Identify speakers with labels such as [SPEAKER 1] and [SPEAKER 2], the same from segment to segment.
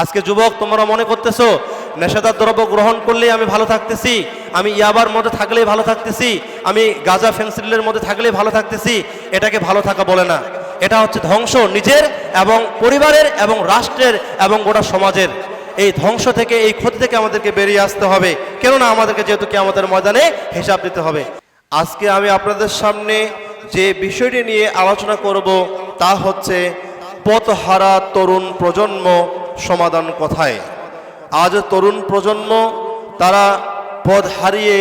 [SPEAKER 1] আজকে যুবক তোমরা মনে করতেছো নেশাদার দ্রব্য গ্রহণ করলেই আমি ভালো থাকতেছি, আমি ইয়াবার মধ্যে থাকলেই ভালো থাকতেছি, আমি গাঁজা ফেন্সিলের মধ্যে থাকলেই ভালো থাকতেছি। এটাকে ভালো থাকা বলে না, এটা হচ্ছে ধ্বংস নিজের এবং পরিবারের এবং রাষ্ট্রের এবং গোটা সমাজের। এই ধ্বংস থেকে, এই ক্ষতি থেকে আমাদেরকে বেরিয়ে আসতে হবে, কেননা আমাদেরকে যেহেতু কিয়ামতের ময়দানে হিসাব দিতে হবে। আজকে আমি আপনাদের সামনে যে বিষয়টি নিয়ে আলোচনা করব তা হচ্ছে পথহারা তরুণ প্রজন্ম সমাধান কোথায়। আজ তরুণ প্রজন্ম তারা পথ হারিয়ে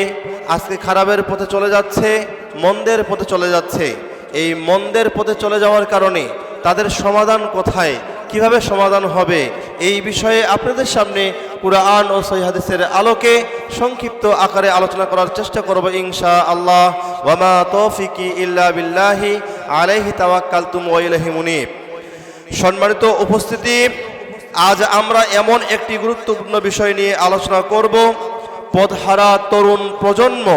[SPEAKER 1] আজকে খারাপের পথে চলে যাচ্ছে, মন্দের পথে চলে যাচ্ছে। এই মন্দের পথে চলে যাওয়ার কারণে তাদের সমাধান কোথায়, কিভাবে সমাধান হবে, এই বিষয়ে আপনাদের সামনে কুরআন ও সহিহ হাদিসের আলোকে সংক্ষিপ্ত আকারে আলোচনা করার চেষ্টা করব ইনশাআল্লাহ। ওয়া মা তৌফিকি ইল্লা বিল্লাহি আলাইহি তাওয়াক্কালতু ওয়া ইলাইহি মুনীব। সম্মানিত উপস্থিতি, আজ আমরা এমন একটি গুরুত্বপূর্ণ বিষয় নিয়ে আলোচনা করব, পথহারা তরুণ প্রজন্ম।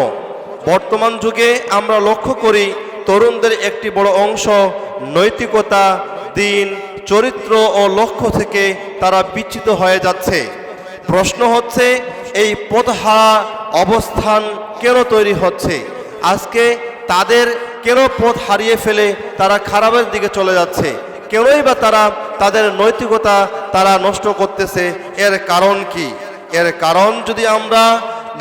[SPEAKER 1] বর্তমান যুগে আমরা লক্ষ্য করি তরুণদের একটি বড় অংশ নৈতিকতা, দিন, চরিত্র ও লক্ষ্য থেকে তারা বিচ্যুত হয়ে যাচ্ছে। প্রশ্ন হচ্ছে এই পথহারা অবস্থান কেন তৈরি হচ্ছে? আজকে তাদের কেন পথ হারিয়ে ফেলে তারা খারাপের দিকে চলে যাচ্ছে? কেনই বা তারা তাদের নৈতিকতা তারা নষ্ট করতেছে? এর কারণ কি? এর কারণ যদি আমরা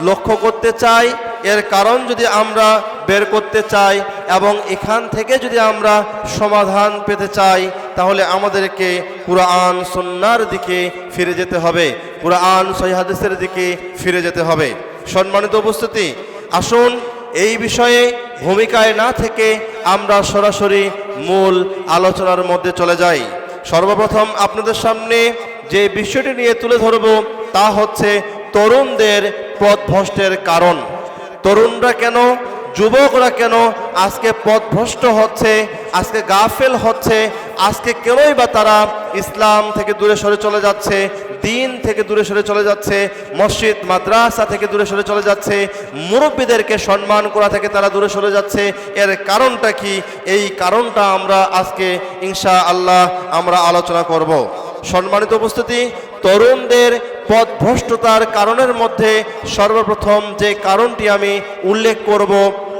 [SPEAKER 1] লক্ষ্য করতে চাই, এর কারণ যদি আমরা বের করতে চাই এবং এখান থেকে যদি আমরা সমাধান পেতে চাই, তাহলে আমাদেরকে কুরআন সুন্নাহর দিকে ফিরে যেতে হবে, কুরআন সহিহ হাদিসের দিকে ফিরে যেতে হবে। সম্মানিত উপস্থিতি, আসুন এই বিষয়ে ভূমিকায় না থেকে আমরা সরাসরি মূল আলোচনার মধ্যে চলে যাই। সর্বপ্রথম আপনাদের সামনে যে বিষয়টি নিয়ে তুলে ধরব তা হচ্ছে তরুণদের পথভ্রষ্টের কারণ। তরুণরা কেন, যুবকরা কেন আজকে পথভ্রষ্ট হচ্ছে, আজকে গাফেল হচ্ছে? আজকে কেনই বা তারা ইসলাম থেকে দূরে সরে চলে যাচ্ছে, দিন থেকে দূরে সরে চলে যাচ্ছে, মসজিদ মাদ্রাসা থেকে দূরে সরে চলে যাচ্ছে, মুরব্বীদেরকে সম্মান করা থেকে তারা দূরে সরে যাচ্ছে? এর কারণটা কি? এই কারণটা আমরা আজকে ইনশাআল্লাহ আমরা আলোচনা করব। সম্মানিত উপস্থিতি, তরুণদের পথভ্রষ্টতার কারণের মধ্যে সর্বপ্রথম যে কারণটি আমি উল্লেখ করব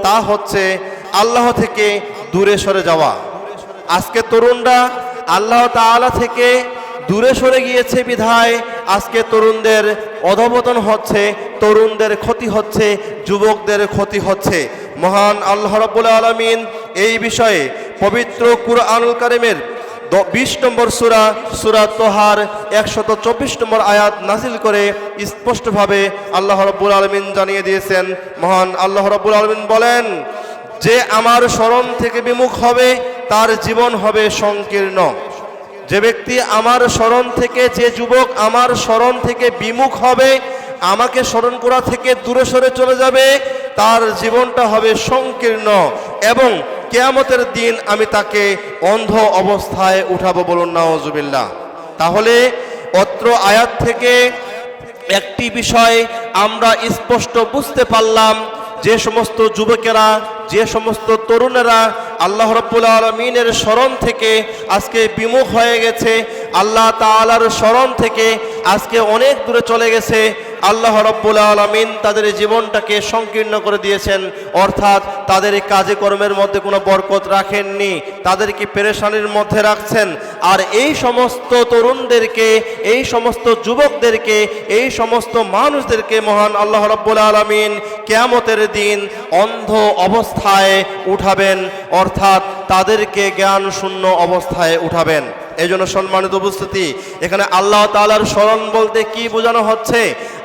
[SPEAKER 1] তা হচ্ছে আল্লাহ থেকে দূরে সরে যাওয়া। আজকে তরুণরা আল্লাহ তাআলা থেকে দূরে সরে গিয়েছে বিধায় আজকে তরুণদের অধঃপতন হচ্ছে, তরুণদের ক্ষতি হচ্ছে, যুবকদের ক্ষতি হচ্ছে। মহান আল্লাহ রাব্বুল আলামিন এই বিষয়ে পবিত্র কুরআনুল কারীমের 20 নম্বর সূরা, সূরা তোহার 124 নম্বর আয়াত নাযিল করে স্পষ্টভাবে আল্লাহ রাব্বুল আলামিন জানিয়ে দিয়েছেন। মহান আল্লাহ রাব্বুল আলামিন বলেন, যে আমার স্মরণ থেকে বিমুখ হবে তার জীবন হবে সংকীর্ণ। যে ব্যক্তি আমার স্মরণ থেকে, যে যুবক আমার স্মরণ থেকে বিমুখ হবে, আমাকে স্মরণ করা থেকে দূরে সরে চলে যাবে, তার জীবনটা হবে সংকীর্ণ এবং কিয়ামতের দিন আমি তাকে অন্ধ অবস্থায় উঠাবো। বলুন নাউজুবিল্লাহ। তাহলে অত্র আয়াত থেকে একটি বিষয় আমরা স্পষ্ট বুঝতে পারলাম, যে সমস্ত যুবকেরা, যে সমস্ত তরুণেরা আল্লাহ রাব্বুল আলামিনের স্মরণ থেকে আজকে বিমুখ হয়ে গেছে, আল্লাহ তাআলার স্মরণ থেকে আজকে অনেক দূরে চলে গেছে, আল্লাহ রাব্বুল আলামিন তাদের জীবনটাকে সংকীর্ণ করে দিয়েছেন। অর্থাৎ তাদের কাজে কর্মের মধ্যে কোনো বরকত রাখেননি, তাদেরকে পেরেশানির মধ্যে রাখছেন। আর এই সমস্ত তরুণদেরকে, এই সমস্ত যুবকদেরকে, এই সমস্ত মানুষদেরকে মহান আল্লাহ রাব্বুল আলামিন কিয়ামতের দিন অন্ধ অবস্থায় উঠাবেন, অর্থাৎ তাদেরকে জ্ঞান শূন্য অবস্থায় উঠাবেন। এই জন্য সম্মানিত উপস্থিতি, এখানে আল্লাহ তাআলার স্মরণ বলতে কি বোঝানো হচ্ছে?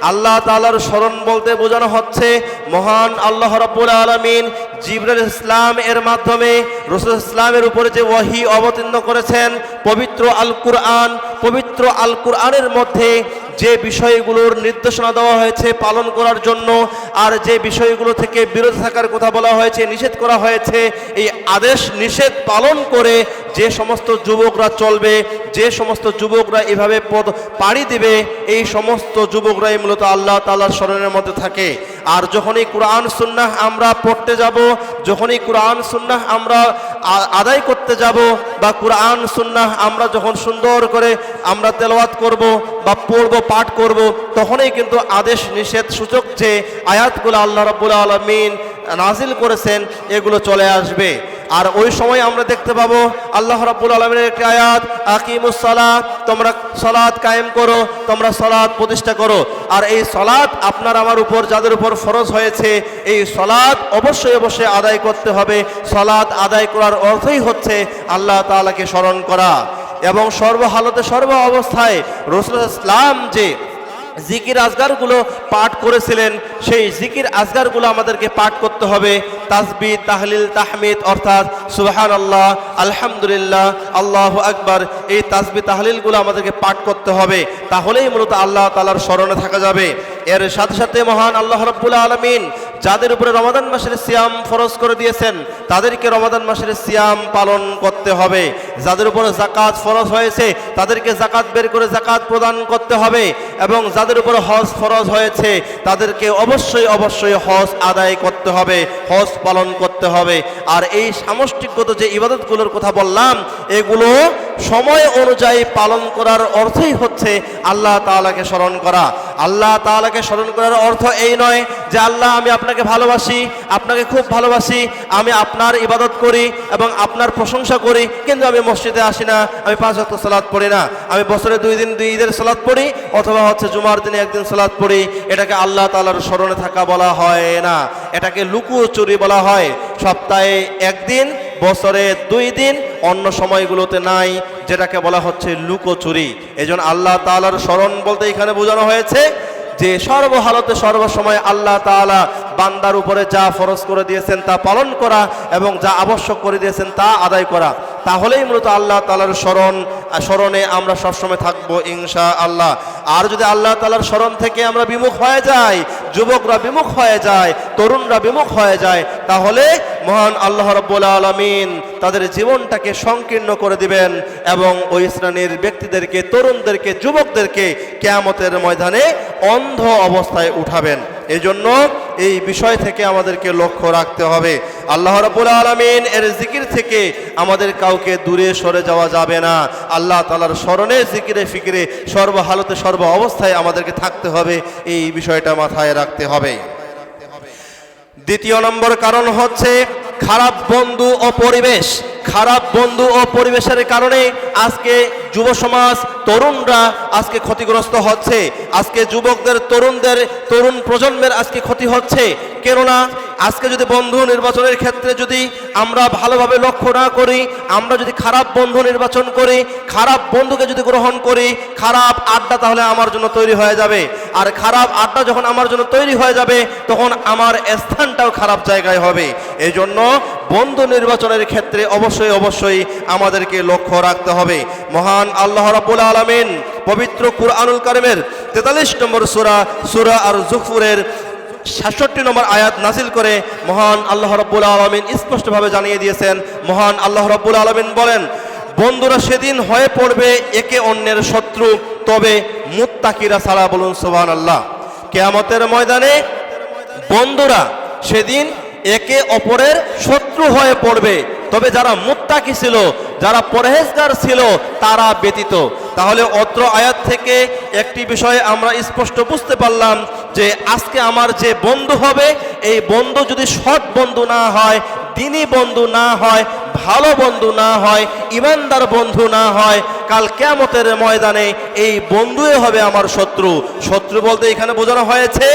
[SPEAKER 1] আল্লাহ তাআলার স্মরণ বলতে বোঝানো হচ্ছে মহান আল্লাহ রাব্বুল আলামিন জিবরাইল ইসলাম এর মাধ্যমে রাসূল ইসলামের উপরে যে ওহী অবতীর্ণ করেছেন, পবিত্র আল কুরআন, পবিত্র আল কুরআনের মধ্যে যে বিষয়গুলোর নির্দেশনা দেওয়া হয়েছে পালন করার জন্য, আর যে বিষয়গুলো থেকে বিরত থাকার কথা বলা হয়েছে, নিষেধ করা হয়েছে, এই আদেশ নিষেধ পালন করে যে সমস্ত যুবকরা চলবে, যে সমস্ত যুবকরা এভাবে পথ পাড়ি দিবে, এই সমস্ত যুবকরাই মূলত আল্লাহ তাআলার স্মরণের মধ্যে থাকে। আর যখনই কোরআন সুন্নাহ আমরা পড়তে যাব, যখনই কোরআন সুন্নাহ আমরা আদায় করতে যাব, বা কোরআন সুন্নাহ আমরা যখন সুন্দর করে আমরা তেলাওয়াত করব বা পড়ব, পাঠ করব, তখনই কিন্তু আদেশ নিষেধ সূচক যে আয়াতগুলো আল্লাহ রাব্বুল আলামিন নাজিল করেছেন এগুলো চলে আসবে। আর ওই সময় আমরা দেখতে পাবো আল্লাহ রাব্বুল আলামিনের একটি আয়াত, আকিমুস সালাত, তোমরা সালাত কায়েম করো, তোমরা সালাত প্রতিষ্ঠা করো। আর এই সালাত আপনার আমার উপর যাদের উপর ফরজ হয়েছে, এই সালাত অবশ্যই অবশ্যই আদায় করতে হবে। সালাত আদায় করার অর্থই হচ্ছে আল্লাহ তাআলাকে স্মরণ করা। এবং সর্বহালতে সর্ব অবস্থায় রাসূলুল্লাহ ইসলাম যে জিকির আজগারগুলো পাঠ করেছিলেন, সেই জিকির আজগারগুলো আমাদেরকে পাঠ করতে হবে। তাসবিহ, তাহলিল, তাহমিদ, অর্থাৎ সুবহানাল্লাহ, আলহামদুলিল্লাহ, আল্লাহু আকবার, এই তাসবিহ তাহলিলগুলো আমাদেরকে পাঠ করতে হবে। তাহলেই মূলত আল্লাহ তাআলার স্মরণে থাকা যাবে। এর সাথে সাথে মহান আল্লাহ রাব্বুল আলামিন যাদের উপরে রমাদান মাসের সিয়াম ফরজ করে দিয়েছেন, তাদেরকে রমাদান মাসের সিয়াম পালন করতে হবে। যাদের উপরে যাকাত ফরজ হয়েছে, তাদেরকে যাকাত বের করে যাকাত প্রদান করতে হবে। এবং যাদের উপরে হজ ফরজ হয়েছে, তাদেরকে অবশ্যই অবশ্যই হজ আদায় করতে হবে, হজ পালন করতে হবে। আর এই সামষ্টিকগত যে ইবাদতগুলোর কথা বললাম, এগুলো সময় অনুযায়ী পালন করার অর্থই হচ্ছে আল্লাহ তাআলাকে স্মরণ করা। আল্লাহ তাআলাকে স্মরণ করার অর্থ এই নয় যে আল্লাহ আমি আপনাকে ভালোবাসি, আপনাকে খুব ভালোবাসি, আমি আপনার ইবাদত করি এবং আপনার প্রশংসা করি, কিন্তু আমি মসজিদে আসি না, আমি 5 ওয়াক্ত সালাত পড়ি না, আমি বছরে 2 দিন 2 ঈদের সালাত পড়ি, অথবা হচ্ছে জুমার দিনে 1 দিন সালাত পড়ি। এটাকে আল্লাহ তাআলার স্মরণে থাকা বলা হয় না, এটাকে লুকোচুরি বলা হয়। সপ্তাহে 1 দিন, বছরে 2 দিন, অন্য সময়গুলোতে নাই, যেটাকে বলা হচ্ছে লুকোচুরি। এজন্য আল্লাহ তাআলার স্মরণ বলতে এখানে বোঝানো হয়েছে যে সর্বহালতে সর্বসময় আল্লাহ তাআলা বান্দার উপরে যা ফরজ করে দিয়েছেন তা পালন করা এবং যা আবশ্যক করে দিয়েছেন তা আদায় করা। তাহলেই মূলত আল্লাহ তাআলার স্মরণে আমরা সবসময় থাকবো ইনশাআল্লাহ। আর যদি আল্লাহ তাআলার স্মরণ থেকে আমরা বিমুখ হয়ে যাই, যুবকরা বিমুখ হয়ে যায়, তরুণরা বিমুখ হয়ে যায়, তাহলে মহান আল্লাহ রাব্বুল আলামিন তাদের জীবনটাকে সংকীর্ণ করে দিবেন এবং ওই শ্রেণীর ব্যক্তিদেরকে, তরুণদেরকে, যুবকদেরকে কিয়ামতের ময়দানে অন্ধ অবস্থায় উঠাবেন। এই জন্য এই বিষয় থেকে আমাদেরকে লক্ষ্য রাখতে হবে। আল্লাহ রাব্বুল আলামিন এর জিকির থেকে আমাদের কাউকে দূরে সরে যাওয়া যাবে না। আল্লাহ তাআলার স্মরণে, জিকিরে, ফিকিরে সর্বহালতে সর্ব অবস্থায় আমাদেরকে থাকতে হবে, এই বিষয়টা মাথায় রাখতে হবে। দ্বিতীয় নম্বর কারণ হচ্ছে খারাপ বন্ধু ও পরিবেশ। খারাপ বন্ধু ও পরিবেশের কারণে আজকে যুব সমাজ, তরুণরা আজকে ক্ষতিগ্রস্ত হচ্ছে। আজকে যুবকদের, তরুণ প্রজন্মের আজকে ক্ষতি হচ্ছে। কেননা আজকে যদি বন্ধু নির্বাচনের ক্ষেত্রে যদি আমরা ভালোভাবে লক্ষ্য না করি, আমরা যদি খারাপ বন্ধু নির্বাচন করি, খারাপ বন্ধুকে যদি গ্রহণ করি, খারাপ আড্ডা তাহলে আমার জন্য তৈরি হয়ে যাবে। আর খারাপ আড্ডা যখন আমার জন্য তৈরি হয়ে যাবে, তখন আমার স্থানটাও খারাপ জায়গায় হবে। এই জন্য বন্ধু নির্বাচনের ক্ষেত্রে অবশ্যই অবশ্যই আমাদেরকে লক্ষ্য রাখতে হবে। মহান আল্লাহ রাব্বুল আলামিন পবিত্র কুরআনুল কারীমের 43 নম্বর সূরা আর যুখফুরের 66 নম্বর আয়াত নাজিল করে মহান আল্লাহ রাব্বুল আলামিন স্পষ্টভাবে জানিয়ে দিয়েছেন। মহান আল্লাহ রাব্বুল আলামিন বলেন, বন্ধুরা সেদিন হয়ে পড়বে একে অন্যের শত্রু, তবে মুত্তাকিরা ছাড়া। বলুন সুবহানাল্লাহ। কিয়ামতের ময়দানে বন্ধুরা সেদিন একে অপরের শত্রু হয়ে পড়বে, তবে যারা মুত্তাকি ছিল, যারা পরহেজগার ছিল, তারা ব্যতীত। তাহলে অত্র আয়াত থেকে একটি বিষয় আমরা স্পষ্ট বুঝতে পারলাম যে আজকে আমার যে বন্ধু হবে, এই বন্ধু যদি সৎ বন্ধু না হয়, দিনী বন্ধু না হয়, ভালো বন্ধু না হয়, ইমানদার বন্ধু না হয়, কাল কিয়ামতের ময়দানে এই বন্ধুই হবে আমার শত্রু। শত্রু বলতে এখানে বোঝানো হয়েছে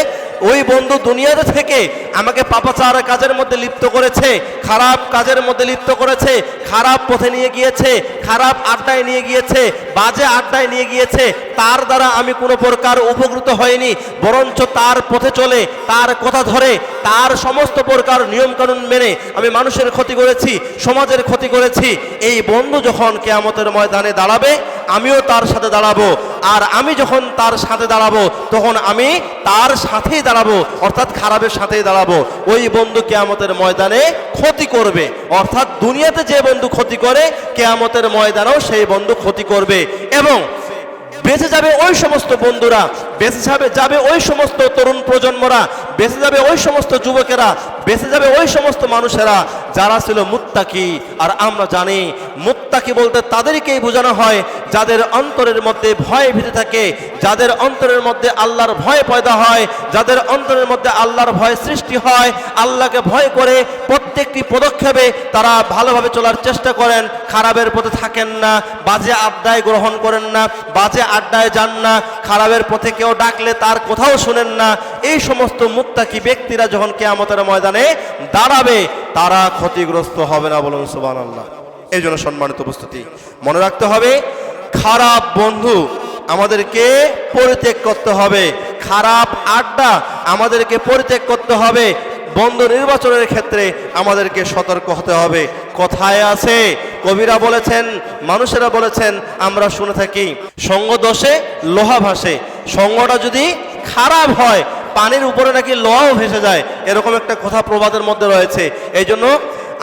[SPEAKER 1] ওই বন্ধু দুনিয়াতে থেকে আমাকে পাপাচার কাজের মধ্যে লিপ্ত করেছে, খারাপ কাজের মধ্যে লিপ্ত করেছে, খারাপ পথে নিয়ে গিয়েছে, খারাপ আড্ডায় নিয়ে গিয়েছে, বাজে আড্ডায় নিয়ে গিয়েছে, তার দ্বারা আমি কোনো প্রকার উপকৃত হইনি, বরঞ্চ তার পথে চলে, তার কথা ধরে, তার সমস্ত প্রকার নিয়মকানুন মেনে আমি মানুষের ক্ষতি করেছি, সমাজের ক্ষতি করেছি। এই বন্ধু যখন কিয়ামতের ময়দানে দাঁড়াবে, আমিও তার সাথে দাঁড়াবো। আর আমি যখন তার সাথে দাঁড়াবো তখন আমি তার সাথেই দাঁড়াবো, অর্থাৎ খারাপের সাথেই দাঁড়াবো। ওই বন্ধু কিয়ামতের ময়দানে ক্ষতি করবে, অর্থাৎ দুনিয়াতে যে বন্ধু ক্ষতি করে কিয়ামতের ময়দানেও সেই বন্ধু ক্ষতি করবে। এবং বেঁচে যাবে ওই সমস্ত বন্ধুরা, বেঁচে যাবে ওই সমস্ত তরুণ প্রজন্মরা, বেঁচে যাবে ওই সমস্ত যুবকেরা, বেঁচে যাবে ওই সমস্ত মানুষেরা যারা ছিল মুত্তাকি। আর আমরা জানি মুত্তাকি বলতে তাদেরকেই বোঝানো হয় যাদের অন্তরের মধ্যে ভয় ভীতি থাকে, যাদের অন্তরের মধ্যে আল্লাহর ভয় পয়দা হয়, যাদের অন্তরের মধ্যে আল্লাহর ভয় সৃষ্টি হয়, আল্লাহকে ভয় করে প্রত্যেকটি পদক্ষেপে তারা ভালোভাবে চলার চেষ্টা করেন, খারাপের পথে থাকেন না, বাজে আড্ডায় গ্রহণ করেন না, বাজে আড্ডায় যান না, খারাপের পথে কেউ ডাকলে তার কোথাও শুনেন না। এই সমস্ত মুত্তাকি ব্যক্তিরা যখন কিয়ামতের ময়দানে দাঁড়াবে তারা ক্ষতিগ্রস্ত হবে না, বলুন সুবহানাল্লাহ। এই জন্য সম্মানিত উপস্থিতি, মনে রাখতে হবে খারাপ বন্ধু আমাদেরকে পরিত্যাগ করতে হবে, খারাপ আড্ডা আমাদেরকে পরিত্যাগ করতে হবে, বন্ধু নির্বাচনের ক্ষেত্রে আমাদেরকে সতর্ক হতে হবে। কথায় আছে, কবিরা বলেছেন, মানুষেরা বলেছেন, আমরা শুনে থাকি, সঙ্গ দোষে লোহা ভাসে। সঙ্গটা যদি খারাপ হয় পানির উপরে নাকি লোহাও ভেসে যায়, এরকম একটা কথা প্রবাদের মধ্যে রয়েছে। এই জন্য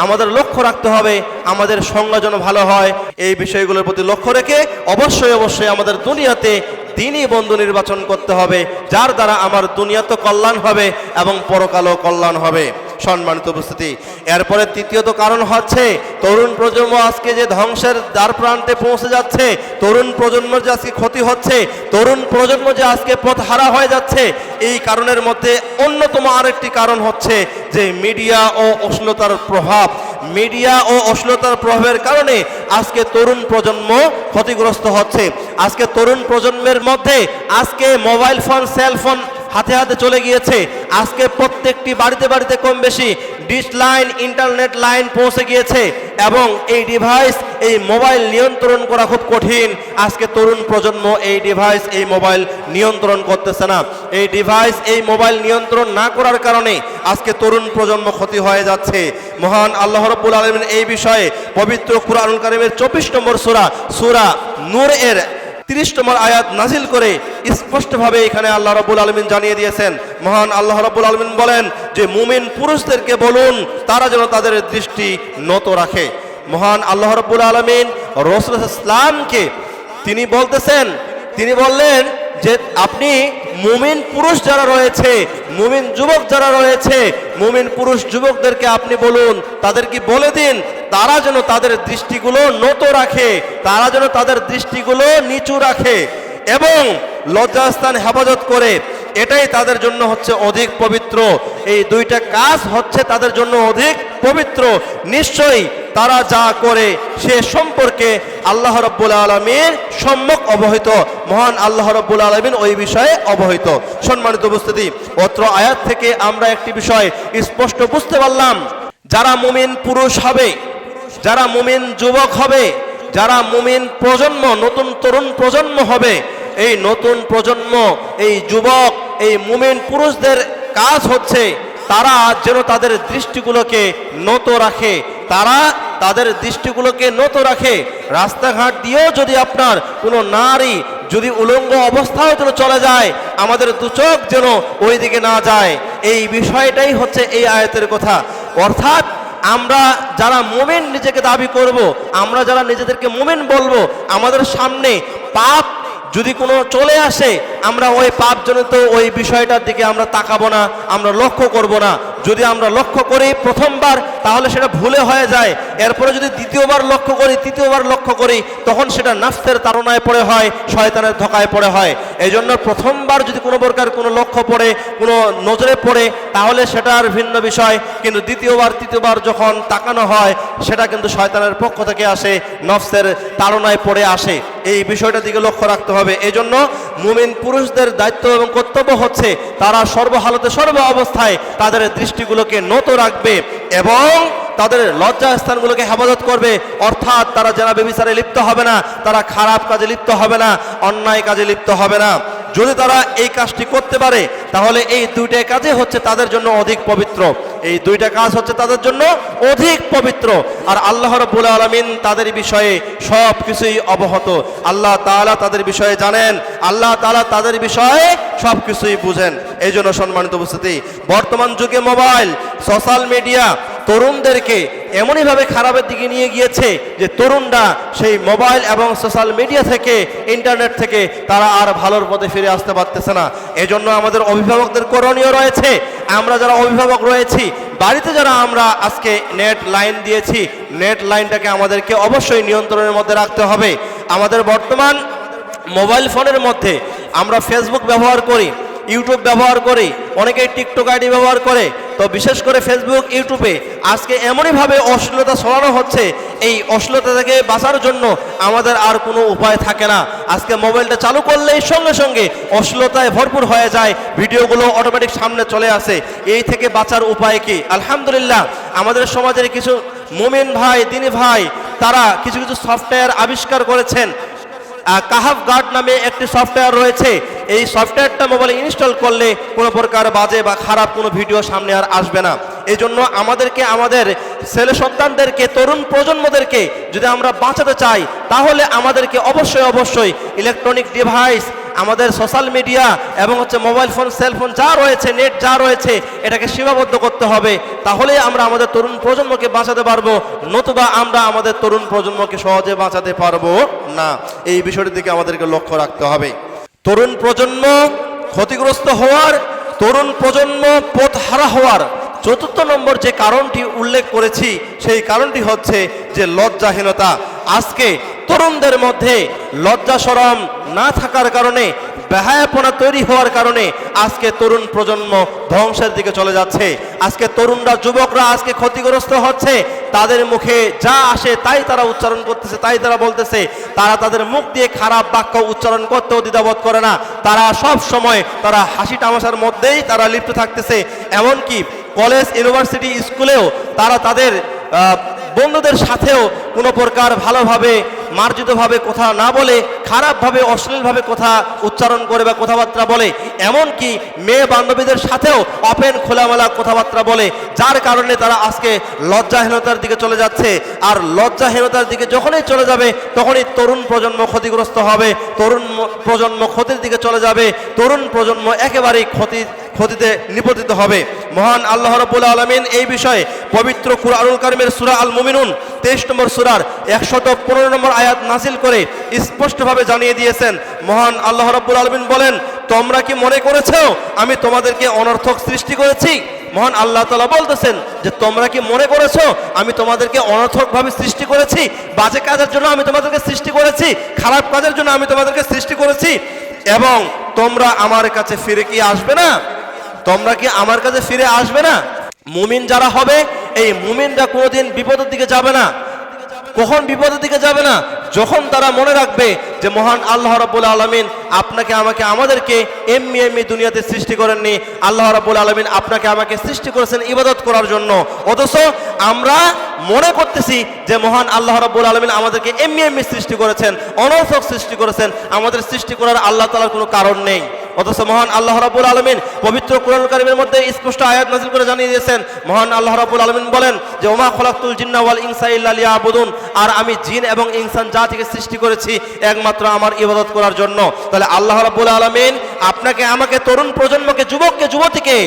[SPEAKER 1] আমাদের লক্ষ্য রাখতে হবে আমাদের সঙ্গ যেন ভালো হয়। এই বিষয়গুলোর প্রতি লক্ষ্য রেখে অবশ্যই আমাদের দুনিয়াতে দিনই বন্ধু নির্বাচন করতে হবে, যার দ্বারা আমার দুনিয়াতে কল্যাণ হবে এবং পরকালও কল্যাণ হবে। সম্মানিত উপস্থিতি, এরপরে তৃতীয়ত কারণ হচ্ছে তরুণ প্রজন্ম আজকে যে ধ্বংসের দ্বার প্রান্তে পৌঁছে যাচ্ছে, তরুণ প্রজন্মের যে আজকে ক্ষতি হচ্ছে, তরুণ প্রজন্ম যে আজকে পথ হারা হয়ে যাচ্ছে, এই কারণের মধ্যে অন্যতম আরেকটি কারণ হচ্ছে যে মিডিয়া ও অশ্লীলতার প্রভাব। মিডিয়া ও অশ্লীলতার প্রভাবের কারণে আজকে তরুণ প্রজন্ম ক্ষতিগ্রস্ত হচ্ছে। আজকে তরুণ প্রজন্মের মধ্যে আজকে মোবাইল ফোন, সেলফোন হাতে হাতে চলে গিয়েছে। আজকে প্রত্যেকটি বাড়িতে কম বেশি ডিশ লাইন, ইন্টারনেট লাইন পৌঁছে গিয়েছে এবং এই ডিভাইস, এই মোবাইল নিয়ন্ত্রণ করা খুব কঠিন। আজকে তরুণ প্রজন্ম এই ডিভাইস, এই মোবাইল নিয়ন্ত্রণ করতেছে না। এই ডিভাইস, এই মোবাইল নিয়ন্ত্রণ না করার কারণে আজকে তরুণ প্রজন্ম ক্ষতি হয়ে যাচ্ছে। মহান আল্লাহ রাব্বুল আলামিন এই বিষয়ে পবিত্র কুরআনুল কারীমের 24 নম্বর সূরা নূর এর 30 নম্বর আয়াত নাজিল করে স্পষ্টভাবে এখানে আল্লাহ রাব্বুল আলামিন জানিয়ে দিয়েছেন। মহান আল্লাহ রাব্বুল আলামিন বলেন যে মুমিন পুরুষদেরকে বলুন তারা যেন তাদের দৃষ্টি নত রাখে। মহান আল্লাহ রাব্বুল আলামিন রাসূল ইসলামকে তিনি বলতেছেন, তিনি বললেন যে আপনি মুমিন পুরুষ যারা রয়েছে, মুমিন যুবক যারা রয়েছে, মুমিন পুরুষ যুবকদেরকে আপনি বলুন, তাদেরকে বলে দিন তারা যেন তাদের দৃষ্টিগুলো নত রাখে, তারা যেন তাদের দৃষ্টিগুলো নিচু রাখে এবং লজ্জাস্থান হেফাজত করে। এটাই তাদের জন্য হচ্ছে অধিক পবিত্র। এই দুইটা কাজ হচ্ছে তাদের জন্য অধিক পবিত্র। নিশ্চয়ই তারা যা করে সে সম্পর্কে আল্লাহ রাব্বুল আলামিন সম্যক অবহিত। মহান আল্লাহ রাব্বুল আলামিন ওই বিষয়ে অবহিত। সম্মানিত উপস্থিতি, অত্র আয়াত থেকে আমরা একটি বিষয় স্পষ্ট বুঝতে পারলাম, যারা মুমিন পুরুষ হবে, যারা মুমিন যুবক হবে, যারা মুমিন প্রজন্ম, নতুন তরুণ প্রজন্ম হবে, এই নতুন প্রজন্ম, এই যুবক, এই মুমিন পুরুষদের কাজ হচ্ছে তারা যেন তাদের দৃষ্টিগুলোকে নত রাখে, তারা তাদের দৃষ্টিগুলোকে নত রাখে। রাস্তাঘাট দিয়েও যদি আপনার কোনো নারী যদি উলঙ্গ অবস্থাও যেন চলে যায়, আমাদের দু চোখ যেন ওই দিকে না যায়। এই বিষয়টাই হচ্ছে এই আয়াতের কথা। অর্থাৎ আমরা যারা মুমিন নিজেকে দাবি করব, আমরা যারা নিজেদেরকে মুমিন বলবো, আমাদের সামনে পাপ যদি কোনো চলে আসে, আমরা ওই পাপজনিত ওই বিষয়টার দিকে আমরা তাকাবো না, আমরা লক্ষ্য করব না। যদি আমরা লক্ষ্য করি প্রথমবার, তাহলে সেটা ভুলে হয়ে যায়। এরপরে যদি দ্বিতীয়বার লক্ষ্য করি, তৃতীয়বার লক্ষ্য করি, তখন সেটা নাফসের তাড়নায় পড়ে হয়, শয়তানের ধোঁকায় পড়ে হয়। এই জন্য প্রথমবার যদি কোনো প্রকার কোনো লক্ষ্য পড়ে, কোনো নজরে পড়ে, তাহলে সেটার ভিন্ন বিষয়। কিন্তু দ্বিতীয়বার, তৃতীয়বার যখন তাকানো হয়, সেটা কিন্তু শয়তানের পক্ষ থেকে আসে, নফসের তাড়নায় পড়ে আসে। এই বিষয়টার দিকে লক্ষ্য রাখতে হবে। এই জন্য মুমিন পুরুষদের দায়িত্ব এবং কর্তব্য হচ্ছে তারা সর্বহালতে, সর্ব অবস্থায় তাদের দৃষ্টিগুলোকে নত রাখবে এবং তাদের লজ্জা স্থানগুলোকে হেফাজত করবে। অর্থাৎ তারা যারা ব্যভিচারে লিপ্ত হবে না, তারা খারাপ কাজে লিপ্ত হবে না, অন্যায় কাজে লিপ্ত হবে না। যদি তারা এই কাজটি করতে পারে, তাহলে এই দুইটাই কাজে হচ্ছে তাদের জন্য অধিক পবিত্র। এই দুইটা কাজ হচ্ছে তাদের জন্য অধিক পবিত্র। আর আল্লাহ রাব্বুল আলামিন তাদের বিষয়ে সব কিছুই অবগত। আল্লাহ তাআলা তাদের বিষয়ে জানেন, আল্লাহ তাআলা তাদের বিষয়ে সব কিছুই বুঝেন। এই জন্য সম্মানিত উপস্থিতি, বর্তমান যুগে মোবাইল, সোশ্যাল মিডিয়া তরুণদেরকে এমনইভাবে খারাপের দিকে নিয়ে গিয়েছে যে তরুণরা সেই মোবাইল এবং সোশ্যাল মিডিয়া থেকে, ইন্টারনেট থেকে তারা আর ভালোর পথে ফিরে আসতে পারতেছে না। এজন্য আমাদের অভিভাবকদের করণীয় রয়েছে, আমরা যারা অভিভাবক রয়েছি বাড়িতে যারা আমরা আজকে নেট লাইন দিয়েছি, নেট লাইনটাকে আমাদেরকে অবশ্যই নিয়ন্ত্রণের মধ্যে রাখতে হবে। আমাদের বর্তমান মোবাইল ফোনের মধ্যে আমরা ফেসবুক ব্যবহার করি, ইউটিউব ব্যবহার করি, অনেকেই টিকটক আইডি ব্যবহার করে। তো বিশেষ করে ফেসবুক, ইউটিউবে আজকে এমনইভাবে অশ্লীলতা ছড়ানো হচ্ছে, এই অশ্লীলতা থেকে বাঁচার জন্য আমাদের আর কোনো উপায় থাকে না। আজকে মোবাইলটা চালু করলেই সঙ্গে সঙ্গে অশ্লীলতায় ভরপুর হয়ে যায়, ভিডিওগুলো অটোমেটিক সামনে চলে আসে। এই থেকে বাঁচার উপায় কি? আলহামদুলিল্লাহ আমাদের সমাজের কিছু মুমিন ভাই, দিনী ভাই, তারা কিছু কিছু সফটওয়্যার আবিষ্কার করেছেন। কাহাফ গার্ড নামে একটি সফটওয়্যার রয়েছে। এই সফটওয়্যারটা মোবাইলে ইনস্টল করলে কোনো প্রকার বাজে বা খারাপ কোনো ভিডিও সামনে আর আসবে না। এই জন্য আমাদেরকে, আমাদের ছেলে সন্তানদেরকে, তরুণ প্রজন্মদেরকে যদি আমরা বাঁচাতে চাই তাহলে আমাদেরকে অবশ্যই ইলেকট্রনিক ডিভাইস, আমাদের সোশ্যাল মিডিয়া এবং মোবাইল ফোন, সেলফোন যা রয়েছে, নেট যা রয়েছে, এটাকে সীমাবদ্ধ করতে হবে। তাহলে আমরা আমাদের তরুণ প্রজন্মকে বাঁচাতে পারবো, নতুবা আমরা আমাদের তরুণ প্রজন্মকে সহজে বাঁচাতে পারবো না। এই বিষয়টির দিকে আমাদেরকে লক্ষ্য রাখতে হবে। তরুণ প্রজন্ম ক্ষতিগ্রস্ত হওয়ার, তরুণ প্রজন্ম পথহারা হওয়ার চতুর্থ নম্বর যে কারণটি উল্লেখ করেছি, সেই কারণটি হচ্ছে যে লজ্জাহীনতা। আজকে তরুণদের মধ্যে লজ্জা শরম না থাকার কারণে, বেহায়াপনা তৈরি হওয়ার কারণে আজকে তরুণ প্রজন্ম ধ্বংসের দিকে চলে যাচ্ছে। আজকে তরুণরা, যুবকরা আজকে ক্ষতিগ্রস্ত হচ্ছে। তাদের মুখে যা আসে তাই তারা উচ্চারণ করতেছে, তাই তারা বলতেছে। তারা তাদের মুখ দিয়ে খারাপ বাক্য উচ্চারণ করতেও দ্বিধাবোধ করে না। তারা সব সময় তারা হাসি তামাশার মধ্যেই তারা লিপ্ত থাকতেছে। এমনকি কলেজ, ইউনিভার্সিটি, স্কুলেও তারা তাদের বন্ধুদের সাথেও কোনো প্রকার ভালোভাবে, মার্জিতভাবে কথা না বলে খারাপভাবে, অশ্লীলভাবে কথা উচ্চারণ করে বা কথাবার্তা বলে। এমনকি মেয়ে বান্ধবীদের সাথেও ওপেন খোলামেলা কথাবার্তা বলে, যার কারণে তারা আজকে লজ্জাহীনতার দিকে চলে যাচ্ছে। আর লজ্জাহীনতার দিকে যখনই চলে যাবে তখনই তরুণ প্রজন্ম ক্ষতিগ্রস্ত হবে, তরুণ প্রজন্ম ক্ষতির দিকে চলে যাবে, তরুণ প্রজন্ম একেবারেই ক্ষতিতে নিপতিত হবে। মহান আল্লাহ রাব্বুল আলামিন এই বিষয়ে পবিত্র কুরআনুল কারীমের সূরা আল মুমিনুন 23 নম্বর সূরার 115 নম্বর আয়াত নাযিল করে স্পষ্টভাবে জানিয়ে দিয়েছেন। মহান আল্লাহ রাব্বুল আলামিন বলেন, তোমরা কি মনে করেছো আমি তোমাদেরকে অনর্থক সৃষ্টি করেছি? মহান আল্লাহ তাআলা বলতেছেন যে তোমরা কি মনে করেছো আমি তোমাদেরকে অনর্থকভাবে সৃষ্টি করেছি? বাজে কাজের জন্য আমি তোমাদেরকে সৃষ্টি করেছি, খারাপ কাজের জন্য আমি তোমাদেরকে সৃষ্টি করেছি। এবং তোমরা আমার কাছে ফিরে কি আসবে না? তোমরা কি আমার কাছে ফিরে আসবে না? মুমিন যারা হবে, এই মুমিনরা কোনোদিন বিপদের দিকে যাবে না। কখন বিপদের দিকে যাবে না? যখন তারা মনে রাখবে যে মহান আল্লাহ রাব্বুল আলামিন আপনাকে, আমাকে, আমাদেরকে এমনি দুনিয়াতে সৃষ্টি করেননি। আল্লাহ রাব্বুল আলামিন আপনাকে, আমাকে সৃষ্টি করেছেন ইবাদত করার জন্য। অথচ আমরা মনে করতেছি যে মহান আল্লাহ রাব্বুল আলামিন আমাদেরকে এমনি সৃষ্টি করেছেন, অনর্থক সৃষ্টি করেছেন, আমাদের সৃষ্টি করার আল্লাহ তাআলার কোনো কারণ নেই। অথচ মহান আল্লাহ রাব্বুল আলামিন পবিত্র কুরআনুল কারীমের মধ্যে স্পষ্ট আয়াত নাযিল করে জানিয়ে দিয়েছেন। মহান আল্লাহ রাব্বুল আলামিন বলেন যে ওমা খলাকতুল জিন্না ওয়াল ইনসা ইল্লা লিয়াবুদুন, আর আমি জিন এবং ইনসান জাতিকে সৃষ্টি করেছি একমাত্র আমার ইবাদত করার জন্য। তাহলে আল্লাহ রাব্বুল আলামিন আপনাকে, আমাকে, তরুণ প্রজন্মকে, যুবককে, যুবতীকে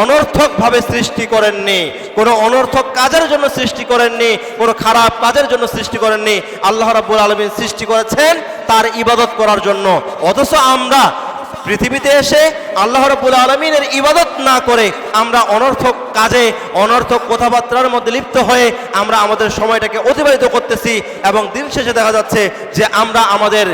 [SPEAKER 1] অনর্থকভাবে সৃষ্টি করেননি, কোনো অনর্থক কাজের জন্য সৃষ্টি করেননি, কোনো খারাপ কাজের জন্য সৃষ্টি করেননি। আল্লাহ রাব্বুল আলামিন সৃষ্টি করেছেন তার ইবাদত করার জন্য। অথচ আমরা পৃথিবীতে এসে আল্লাহ রাব্বুল আলামিনের ইবাদত না করে আমরা অনর্থক কাজে, অনর্থক কথাবার্তার মধ্যে লিপ্ত হয়ে আমরা আমাদের সময়টাকে অতিবাহিত করতেছি। এবং দিন শেষে দেখা যাচ্ছে যে আমরা আমাদের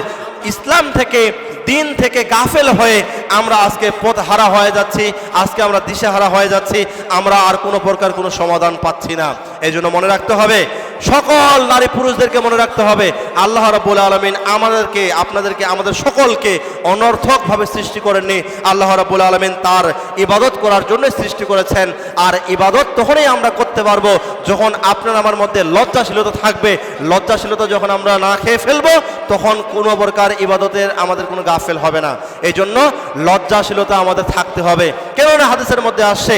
[SPEAKER 1] ইসলাম থেকে, দিন থেকে গাফেল হয়ে আমরা আজকে পথহারা হয়ে যাচ্ছি, আজকে আমরা দিশেহারা হয়ে যাচ্ছি, আমরা আর কোনো প্রকার কোনো সমাধান পাচ্ছি না। এই জন্য মনে রাখতে হবে, সকল নারী পুরুষদেরকে মনে রাখতে হবে আল্লাহ রাব্বুল আলামিন আমাদেরকে, আপনাদেরকে, আমাদের সকলকে অনর্থকভাবে সৃষ্টি করেননি। আল্লাহ রাব্বুল আলামিন তার ইবাদত করার জন্য সৃষ্টি করেছেন। আর ইবাদত তখনই আমরা করতে পারবো যখন আপনার আমার মধ্যে লজ্জাশীলতা থাকবে। লজ্জাশীলতা যখন আমরা না খেয়ে ফেলবো তখন কোনো প্রকার ইবাদতের আমাদের কোনো গাফেল হবে না। এই জন্য লজ্জাশীলতা আমাদের থাকতে হবে। কেননা হাদিসের মধ্যে আসছে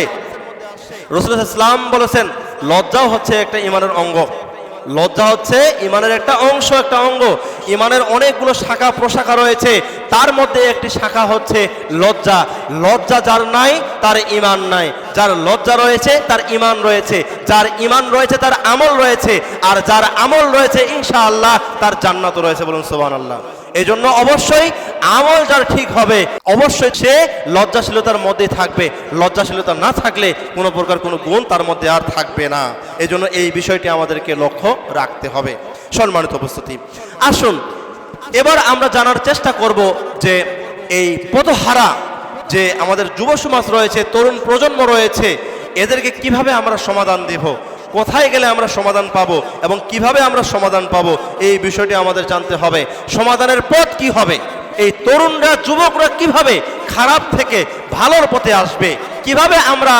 [SPEAKER 1] রাসূলুল্লাহ ইসলাম বলেছেন লজ্জাও হচ্ছে একটা ঈমানের অঙ্গ। লজ্জা হচ্ছে ঈমানের একটা অংশ, একটা অঙ্গ। ঈমানের অনেকগুলো শাখা প্রশাখা রয়েছে, তার মধ্যে একটি শাখা হচ্ছে লজ্জা। লজ্জা যার নাই তার ঈমান নাই, যার লজ্জা রয়েছে তার ঈমান রয়েছে, যার ঈমান রয়েছে তার আমল রয়েছে, আর যার আমল রয়েছে ইনশাআল্লাহ তার জান্নাত রয়েছে। বলুন সুবহানাল্লাহ। এই জন্য অবশ্যই আমল যার ঠিক হবে অবশ্যই সে লজ্জাশীলতার মধ্যে থাকবে। লজ্জাশীলতা না থাকলে কোনো প্রকার কোনো গুণ তার মধ্যে আর থাকবে না। এই জন্য এই বিষয়টি আমাদেরকে লক্ষ্য রাখতে হবে। সম্মানিত উপস্থিতি, আসুন এবার আমরা জানার চেষ্টা করব যে এই পথহারা যে আমাদের যুব সমাজ রয়েছে, তরুণ প্রজন্ম রয়েছে, এদেরকে কিভাবে আমরা সমাধান দেব, কোথায় গেলে আমরা সমাধান পাবো এবং কিভাবে আমরা সমাধান পাবো, এই বিষয়টি আমাদের জানতে হবে। সমাধানের পথ কি হবে, এই তরুণরা যুবকরা কিভাবে খারাপ থেকে ভালোর পথে আসবে, কিভাবে আমরা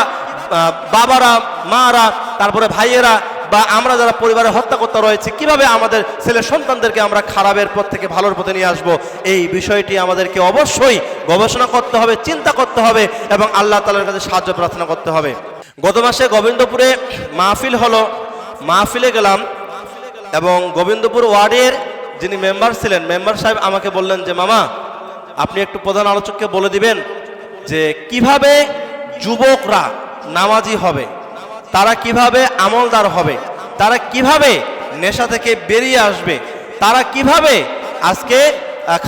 [SPEAKER 1] বাবারা মারা তারপরে ভাইয়েরা বা আমরা যারা পরিবারে হত্যাকর্তা রয়েছে কিভাবে আমাদের ছেলে সন্তানদেরকে আমরা খারাপের পথ থেকে ভালোর পথে নিয়ে আসবো, এই বিষয়টি আমাদেরকে অবশ্যই গবেষণা করতে হবে, চিন্তা করতে হবে এবং আল্লাহ তাআলার কাছে সাহায্য প্রার্থনা করতে হবে। গত মাসে গোবিন্দপুরে মাহফিল হলো, মাহফিলে গেলাম এবং গোবিন্দপুর ওয়ার্ডের যিনি মেম্বার ছিলেন, মেম্বার সাহেব আমাকে বললেন যে মামা আপনি একটু প্রধান আলোচককে বলে দিবেন যে কিভাবে যুবকরা নামাজি হবে, তারা কিভাবে আমলদার হবে, তারা কিভাবে নেশা থেকে বেরিয়ে আসবে, তারা কিভাবে আজকে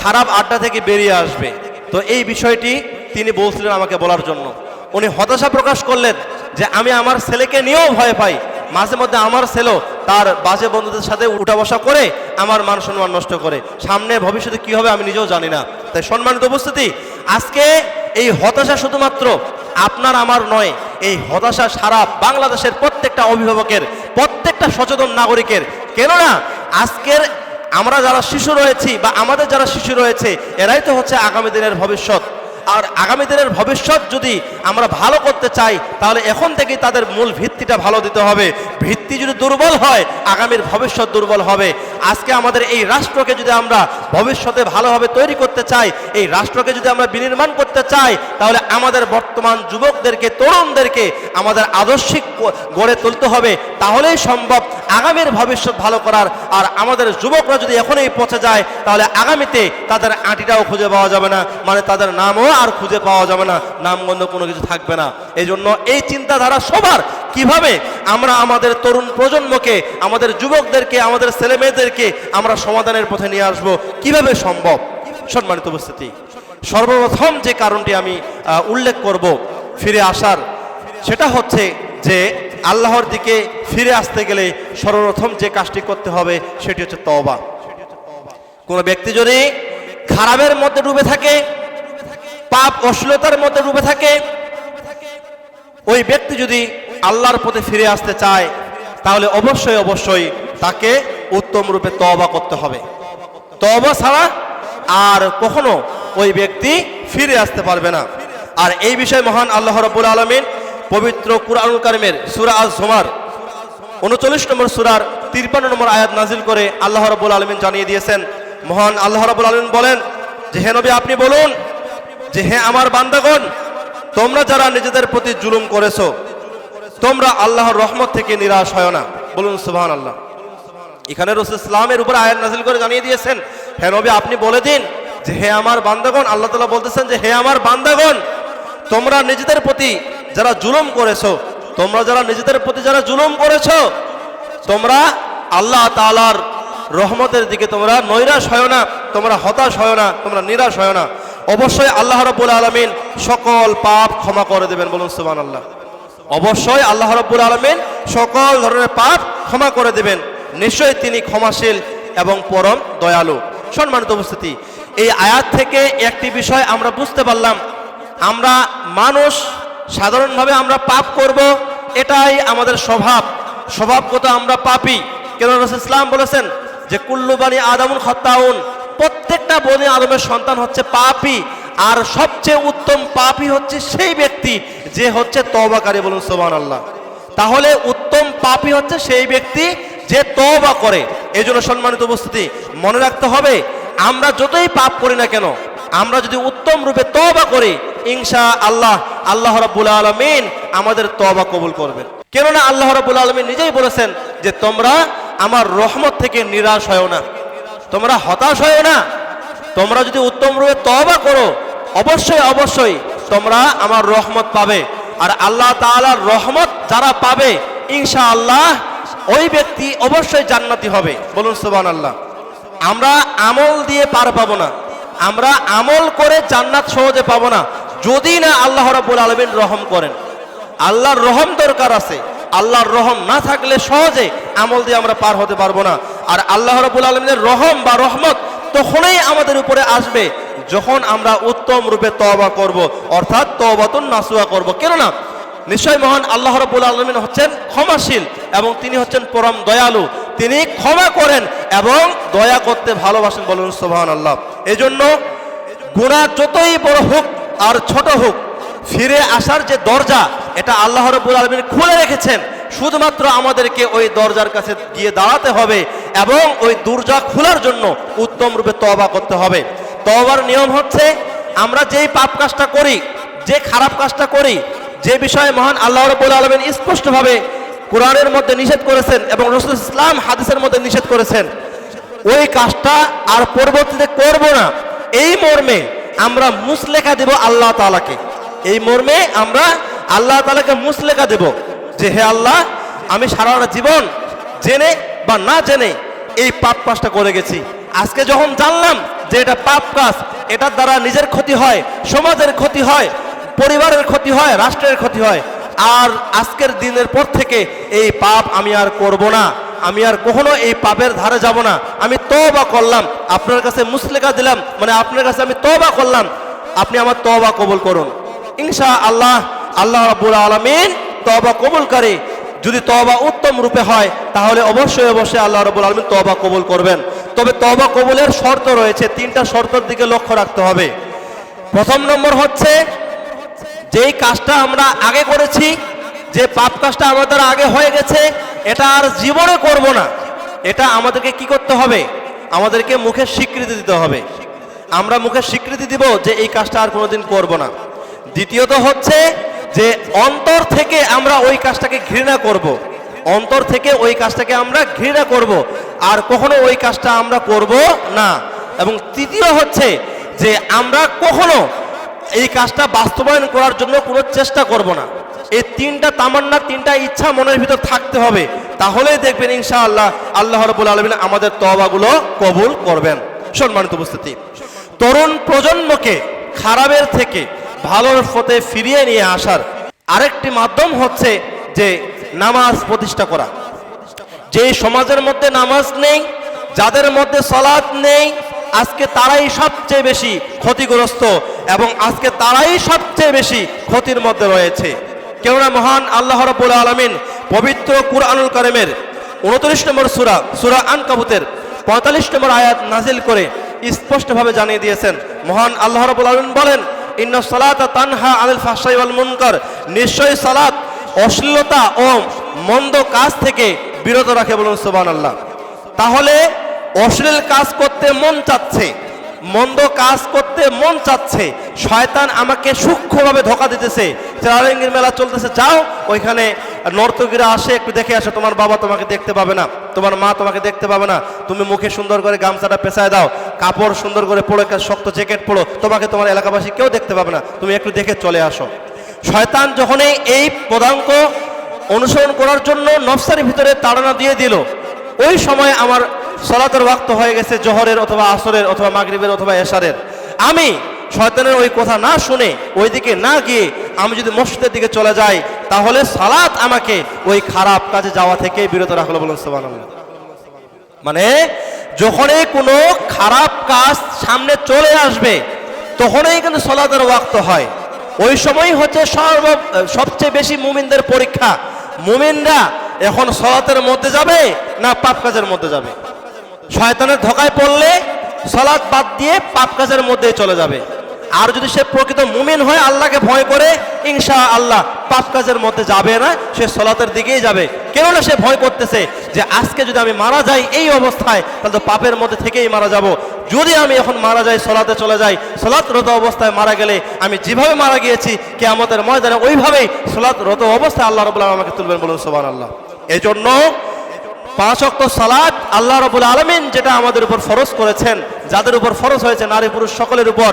[SPEAKER 1] খারাপ আড্ডা থেকে বেরিয়ে আসবে। তো এই বিষয়টি তিনি বলছিলেন আমাকে বলার জন্য। উনি হতাশা প্রকাশ করলেন যে আমি আমার ছেলেকে নিয়েও ভয় পাই, মাঝে মধ্যে আমার ছেলে তার বাজে বন্ধুদের সাথে উঠা বসা করে আমার মান সম্মান নষ্ট করে, সামনে ভবিষ্যতে কি হবে আমি নিজেও জানি না। তাই সম্মানিত উপস্থিতি, আজকে এই হতাশা শুধুমাত্র আপনার আমার নয়, এই হতাশা সারা বাংলাদেশের প্রত্যেকটা অভিভাবকের, প্রত্যেকটা সচেতন নাগরিকের। কেননা আজকের আমরা যারা শিশু রয়েছি বা আমাদের যারা শিশু রয়েছে এরাই তো হচ্ছে আগামী দিনের ভবিষ্যৎ। আর আগামী দিনের ভবিষ্যৎ যদি আমরা ভালো করতে চাই তাহলে এখন থেকেই তাদের মূল ভিত্তিটা ভালো দিতে হবে। ভিত্তি যদি দুর্বল হয় আগামীর ভবিষ্যৎ দুর্বল হবে। আজকে আমাদের এই রাষ্ট্রকে যদি আমরা ভবিষ্যতে ভালোভাবে তৈরি করতে চাই, এই রাষ্ট্রকে যদি আমরা বিনির্মাণ করতে চাই তাহলে আমাদের বর্তমান যুবকদেরকে, তরুণদেরকে আমাদের আদর্শিক গড়ে তুলতে হবে, তাহলেই সম্ভব আগামীর ভবিষ্যৎ ভালো করার। আর আমাদের যুবকরা যদি এখনই পচে যায় তাহলে আগামীতে তাদের আঁটিটাও খুঁজে পাওয়া যাবে না, মানে তাদের নামও আর খুঁজে পাওয়া যাবে না, নামগন্ধ কোনো কিছু থাকবে না। এই জন্য এই চিন্তাধারা সবার, কিভাবে আমরা আমাদের তরুণ প্রজন্মকে, আমাদের যুবকদেরকে, আমাদের ছেলে মেয়েদেরকে আমরা সমাধানের পথে নিয়ে আসব, কিভাবে সম্ভব। সম্মানিত উপস্থিতি, সর্বপ্রথম যে কারণটি আমি উল্লেখ করব ফিরে আসার, সেটা হচ্ছে যে আল্লাহর দিকে ফিরে আসতে গেলে সর্বপ্রথম যে কাজটি করতে হবে সেটি হচ্ছে তওবা। কোনো ব্যক্তি যদি খারাপের মধ্যে ডুবে থাকে, পাপ অশ্লীলতার মধ্যে ডুবে থাকে, ওই ব্যক্তি যদি আল্লাহর পথে ফিরে আসতে চায় তাহলে অবশ্যই অবশ্যই তাকে উত্তম রূপে তওবা করতে হবে। তওবা ছাড়া আর কখনো ওই ব্যক্তি ফিরে আসতে পারবে না। আর এই বিষয়ে মহান আল্লাহ রাব্বুল আলামিন পবিত্র কুরআনুল কারীমের সূরা আজ-জুমার 39 নম্বর সূরার 53 নম্বর আয়াত নাজিল করে আল্লাহ রাব্বুল আলামিন জানিয়ে দিয়েছেন। মহান আল্লাহ রাব্বুল আলামিন বলেন যে হে নবী আপনি বলুন যে হে আমার বান্দাগণ, তোমরা যারা নিজেদের প্রতি জুলুম করেছো তোমরা আল্লাহর রহমত থেকে নিরাশ হয় না। বলুন সুবহানাল্লাহ। এখানে রাসূল ইসলামের উপর আয়াত নাজিল করে জানিয়ে দিয়েছেন হে নবী আপনি বলে দিন যে হে আমার বান্দাগণ, আল্লাহ তাআলা বলতেছেন যে হে আমার বান্দাগণ, তোমরা নিজেদের প্রতি যারা জুলুম করেছো, তোমরা যারা নিজেদের প্রতি যারা জুলুম করেছো, তোমরা আল্লাহ তাআলার রহমতের দিকে তোমরা নৈরাশ হয় না, তোমরা হতাশ হয় না, তোমরা নিরাশ হয় না। অবশ্যই আল্লাহ রাব্বুল আলামিন সকল পাপ ক্ষমা করে দেবেন। বলুন সুবহানাল্লাহ। অবশ্যই আল্লাহ রাব্বুল আলামিন সকল ধরনের পাপ ক্ষমা করে দেবেন, নিশ্চয়ই তিনি ক্ষমাশীল এবং পরম দয়ালু। সম্মানিত উপস্থিতি, এই আয়াত থেকে একটি বিষয় আমরা বুঝতে পারলাম, আমরা মানুষ সাধারণভাবে আমরা পাপ করব, এটাই আমাদের স্বভাব, স্বভাবগত আমরা পাপী। কেন রাসূল ইসলাম বলেছেন যে কুল্লু বানি আদামুন খাত্তাউন, প্রত্যেকটা বনি আদমের সন্তান হচ্ছে পাপী, আর সবচেয়ে উত্তম পাপী হচ্ছে সেই ব্যক্তি যে হচ্ছে তওবাকারী। বলুন সুবহানাল্লাহ। তাহলে উত্তম পাপী হচ্ছে সেই ব্যক্তি যে তওবা করে। এই জন্য সম্মানিত উপস্থিতি, মনে রাখতে হবে আমরা যতই পাপ করি না কেন, আমরা যদি উত্তম রূপে তওবা করি ইনশাআল্লাহ আল্লাহ রাব্বুল আলামিন আমাদের তওবা কবুল করবেন। কেননা আল্লাহ রাব্বুল আলামিন নিজেই বলেছেন যে তোমরা আমার রহমত থেকে নিরাশ হয়ো না, তোমরা হতাশ হয়ো না, তোমরা যদি উত্তম রূপে তওবা করো অবশ্যই অবশ্যই তোমরা আমার রহমত পাবে। আর আল্লাহ তাআলার রহমত যারা পাবে ইনশাআল্লাহ ওই ব্যক্তি অবশ্যই জান্নাতি হবে। বলুন সুবহানাল্লাহ। আমরা আমল দিয়ে পার পাবো না, আমরা আমল করে জান্নাত সহজে পাবো না যদি না আল্লাহ রাব্বুল আলামিন রহম করেন। আল্লাহর রহম দরকার আছে, আল্লাহর রহম না থাকলে সহজে আমল দিয়ে আমরা পার হতে পারবো না। আর আল্লাহ রাব্বুল আলামিনের রহম বা রহমত তখনই আমাদের উপরে আসবে যখন আমরা উত্তম রূপে তওবা করব, অর্থাৎ তওবাতুন নাসুহা করব। কেননা নিশ্চয় মহান আল্লাহ রাব্বুল আলামিন হচ্ছেন ক্ষমাশীল এবং তিনি হচ্ছেন পরম দয়ালু, তিনি ক্ষমা করেন এবং দয়া করতে ভালোবাসেন। বলুন সুবহানাল্লাহ। এজন্য গুনাহ যতই বড় হোক আর ছোট হোক, ফিরে আসার যে দরজা এটা আল্লাহ রাব্বুল আলামিন খুলে রেখেছেন। শুধুমাত্র আমাদেরকে ওই দরজার কাছে গিয়ে দাঁড়াতে হবে এবং ওই দরজা খোলার জন্য উত্তম রূপে তওবা করতে হবে। তওবার নিয়ম হচ্ছে আমরা যেই পাপ কাজটা করি, যে খারাপ কাজটা করি, যে বিষয়ে মহান আল্লাহ রাব্বুল আলামিন স্পষ্টভাবে কোরআনের মধ্যে নিষেধ করেছেন এবং রাসূল ইসলাম হাদিসের মধ্যে নিষেধ করেছেন, ওই কাজটা আর পরবর্তীতে করব না, এই মর্মে আমরা মুসলেখা দেব আল্লাহ তাআলাকে। এই মর্মে আমরা আল্লাহ তাআলাকে মুসলেখা দেব যে হে আল্লাহ, আমি সারাটা জীবন জেনে বা না জেনে এই পাপ কাজটা করে গেছি। আজকে যখন জানলাম যে এটা পাপ কাজ, এটার দ্বারা নিজের ক্ষতি হয়, সমাজের ক্ষতি হয়, পরিবারের ক্ষতি হয়, রাষ্ট্রের ক্ষতি হয়, আর আজকের দিনের পর থেকে এই পাপ আমি আর করব না, আমি আর কখনো এই পাপের ধারে যাব না। আমি তওবা করলাম, আপনার কাছে মুসলেখা দিলাম, মানে আপনার কাছে আমি তওবা করলাম, আপনি আমার তওবা কবুল করুন। ইনশাআল্লাহ আল্লাহ রাব্বুল আলামিন তওবা কবুল করে। যদি তওবা উত্তম রূপে হয় তাহলে অবশ্যই অবশ্যই আল্লাহ রাব্বুল আলামিন তওবা কবুল করবেন। তবে তওবা কবুলের শর্ত রয়েছে, 3টা শর্তের দিকে লক্ষ্য রাখতে হবে। প্রথম নম্বর হচ্ছে যেই কাজটা আমরা আগে করেছি, যে পাপ কাজটা আমাদের আগে হয়ে গেছে, এটা আর জীবনে করব না। এটা আমাদেরকে কি করতে হবে? আমাদেরকে মুখে স্বীকৃতি দিতে হবে। আমরা মুখে স্বীকৃতি দিব যে এই কাজটা আর কোনোদিন করব না। দ্বিতীয়ত হচ্ছে যে অন্তর থেকে আমরা ওই কাজটাকে ঘৃণা করব, অন্তর থেকে ওই কাজটাকে আমরা ঘৃণা করব, আর কখনো ওই কাজটা আমরা করব না। এবং তৃতীয় হচ্ছে যে আমরা কখনো এই কাজটা বাস্তবায়ন করার জন্য কোনো চেষ্টা করব না। এই 3টা তামান্না, 3টা ইচ্ছা মনের ভিতর থাকতে হবে, তাহলেই দেখবেন ইনশাআল্লাহ আল্লাহ রাব্বুল আলামিন আমাদের তওবাগুলো কবুল করবেন। সম্মানিত উপস্থিতি, তরুণ প্রজন্মকে খারাপের থেকে ভালোর পথে ফিরিয়ে নিয়ে আসার আরেকটি মাধ্যম হচ্ছে যে নামাজ প্রতিষ্ঠা করা। যে সমাজের মধ্যে নামাজ নেই, যাদের মধ্যে সালাত নেই, আজকে তারাই সবচেয়ে বেশি ক্ষতিগ্রস্ত এবং আজকে তারাই সবচেয়ে বেশি ক্ষতির মধ্যে রয়েছে। কেননা মহান আল্লাহ রাব্বুল আলামিন পবিত্র কুরআনুল কারীমের 29 নম্বর সূরা, সূরা আনকাবুতের 45 নম্বর আয়াত নাজিল করে স্পষ্টভাবে জানিয়ে দিয়েছেন। মহান আল্লাহ রাব্বুল আলামিন বলেন, ইন্নাস সালাতা তানহা আনিল ফাহশাই ওয়াল মুনকার, নিশ্চয়ই সালাত অশ্লীলতা ও মন্দ কাজ থেকে বিরত রাখে। বলুন সুবহানাল্লাহ। তাহলে অশ্লীল কাজ করতে মন চাচ্ছে, মন্দ কাজ করতে মন চাচ্ছে, শয়তান আমাকে সূক্ষ্মভাবে ধোঁকা দিতেছে। চেরাঙ্গীর মেলা চলতেছে, যাও ওইখানে নর্তকীরা আসে, একটু দেখে আসো, তোমার বাবা তোমাকে দেখতে পাবে না, তোমার মা তোমাকে দেখতে পাবে না, তুমি মুখে সুন্দর করে গামছাটা পেঁচায় দাও, কাপড় সুন্দর করে পরো, একটা শক্ত জ্যাকেট পরো, তোমাকে তোমার এলাকাবাসী কেউ দেখতে পাবে না, তুমি একটু দেখে চলে আসো। শয়তান যখনই এই পদাঙ্ক অনুসরণ করার জন্য নফসের ভিতরে তাড়না দিয়ে দিল, ওই সময় আমার সালাতের ওয়াক্ত হয়ে গেছে জোহরের অথবা আসরের অথবা মাগরিবের অথবা এশারের, আমি শয়তানের ওই কথা না শুনে ওইদিকে না গিয়ে আমি যদি মসজিদের দিকে চলে যাই, তাহলে সালাত আমাকে ওই খারাপ কাজে যাওয়া থেকে বিরত রাখলো। বলুন সুবহানাল্লাহ। মানে যখনই কোনো খারাপ কাজ সামনে চলে আসবে তখনই কিন্তু সালাতের ওয়াক্ত হয়। ওই সময় হচ্ছে সবচেয়ে বেশি মুমিনদের পরীক্ষা। মুমিনরা এখন সালাতের মধ্যে যাবে না পাপ কাজের মধ্যে যাবে? শয়তানের ধোঁকায় পড়লে সালাত বাদ দিয়ে পাপ কাজের মধ্যে চলে যাবে। আর যদি সে প্রকৃত মুমিন হয়, আল্লাহকে ভয় করে, ইনশাআল্লাহ পাপ কাজের মধ্যে যাবে না, সে সালাতের দিকেই যাবে। কেননা সে ভয় করতেছে যে আজকে যদি আমি মারা যাই এই অবস্থায়, তাহলে তো পাপের মধ্যে থেকেই মারা যাব। যদি আমি এখন মারা যাই, সলাতে চলে যাই, সলাতরত অবস্থায় মারা গেলে আমি যেভাবে মারা গিয়েছি কিয়ামতের ময়দানে ওইভাবেই সলাতরত অবস্থায় আল্লাহ রাব্বুল আলামিন আমাকে তুলবেন, বলুন সুবহানাল্লাহ। এই জন্য 5 ওয়াক্ত সালাত আল্লাহ রাব্বুল আলামিন যেটা আমাদের উপর ফরজ করেছেন, যাদের উপর ফরজ হয়েছে নারী পুরুষ সকলের উপর,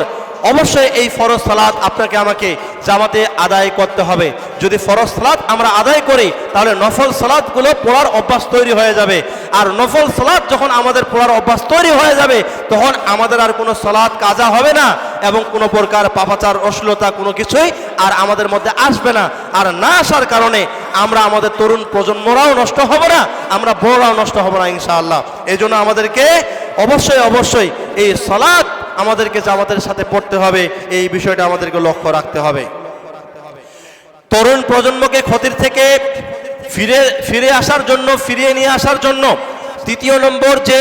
[SPEAKER 1] অবশ্যই এই ফরজ সালাত আপনাকে আমাকে জামাতে আদায় করতে হবে। যদি ফরজ সালাত আমরা আদায় করি তাহলে নফল সালাতগুলো পড়ার অভ্যাস তৈরি হয়ে যাবে। আর নফল সালাত যখন আমাদের পড়ার অভ্যাস তৈরি হয়ে যাবে তখন আমাদের আর কোনো সালাত কাজা হবে না এবং কোনো প্রকার পাপাচার অশ্লীলতা কোনো কিছুই আর আমাদের মধ্যে আসবে না। আর না আসার কারণে আমরা আমাদের তরুণ প্রজন্মরাও নষ্ট হব না, আমরা বড়রাও নষ্ট হব না ইনশাআল্লাহ। এই জন্য আমাদেরকে অবশ্যই এই সালাত আমাদেরকে জামাতের সাথে পড়তে হবে, এই বিষয়টা আমাদেরকে লক্ষ্য রাখতে হবে। তরুণ প্রজন্মকে ক্ষতির থেকে ফিরে আসার জন্য, ফিরিয়ে নিয়ে আসার জন্য তৃতীয় নম্বর যে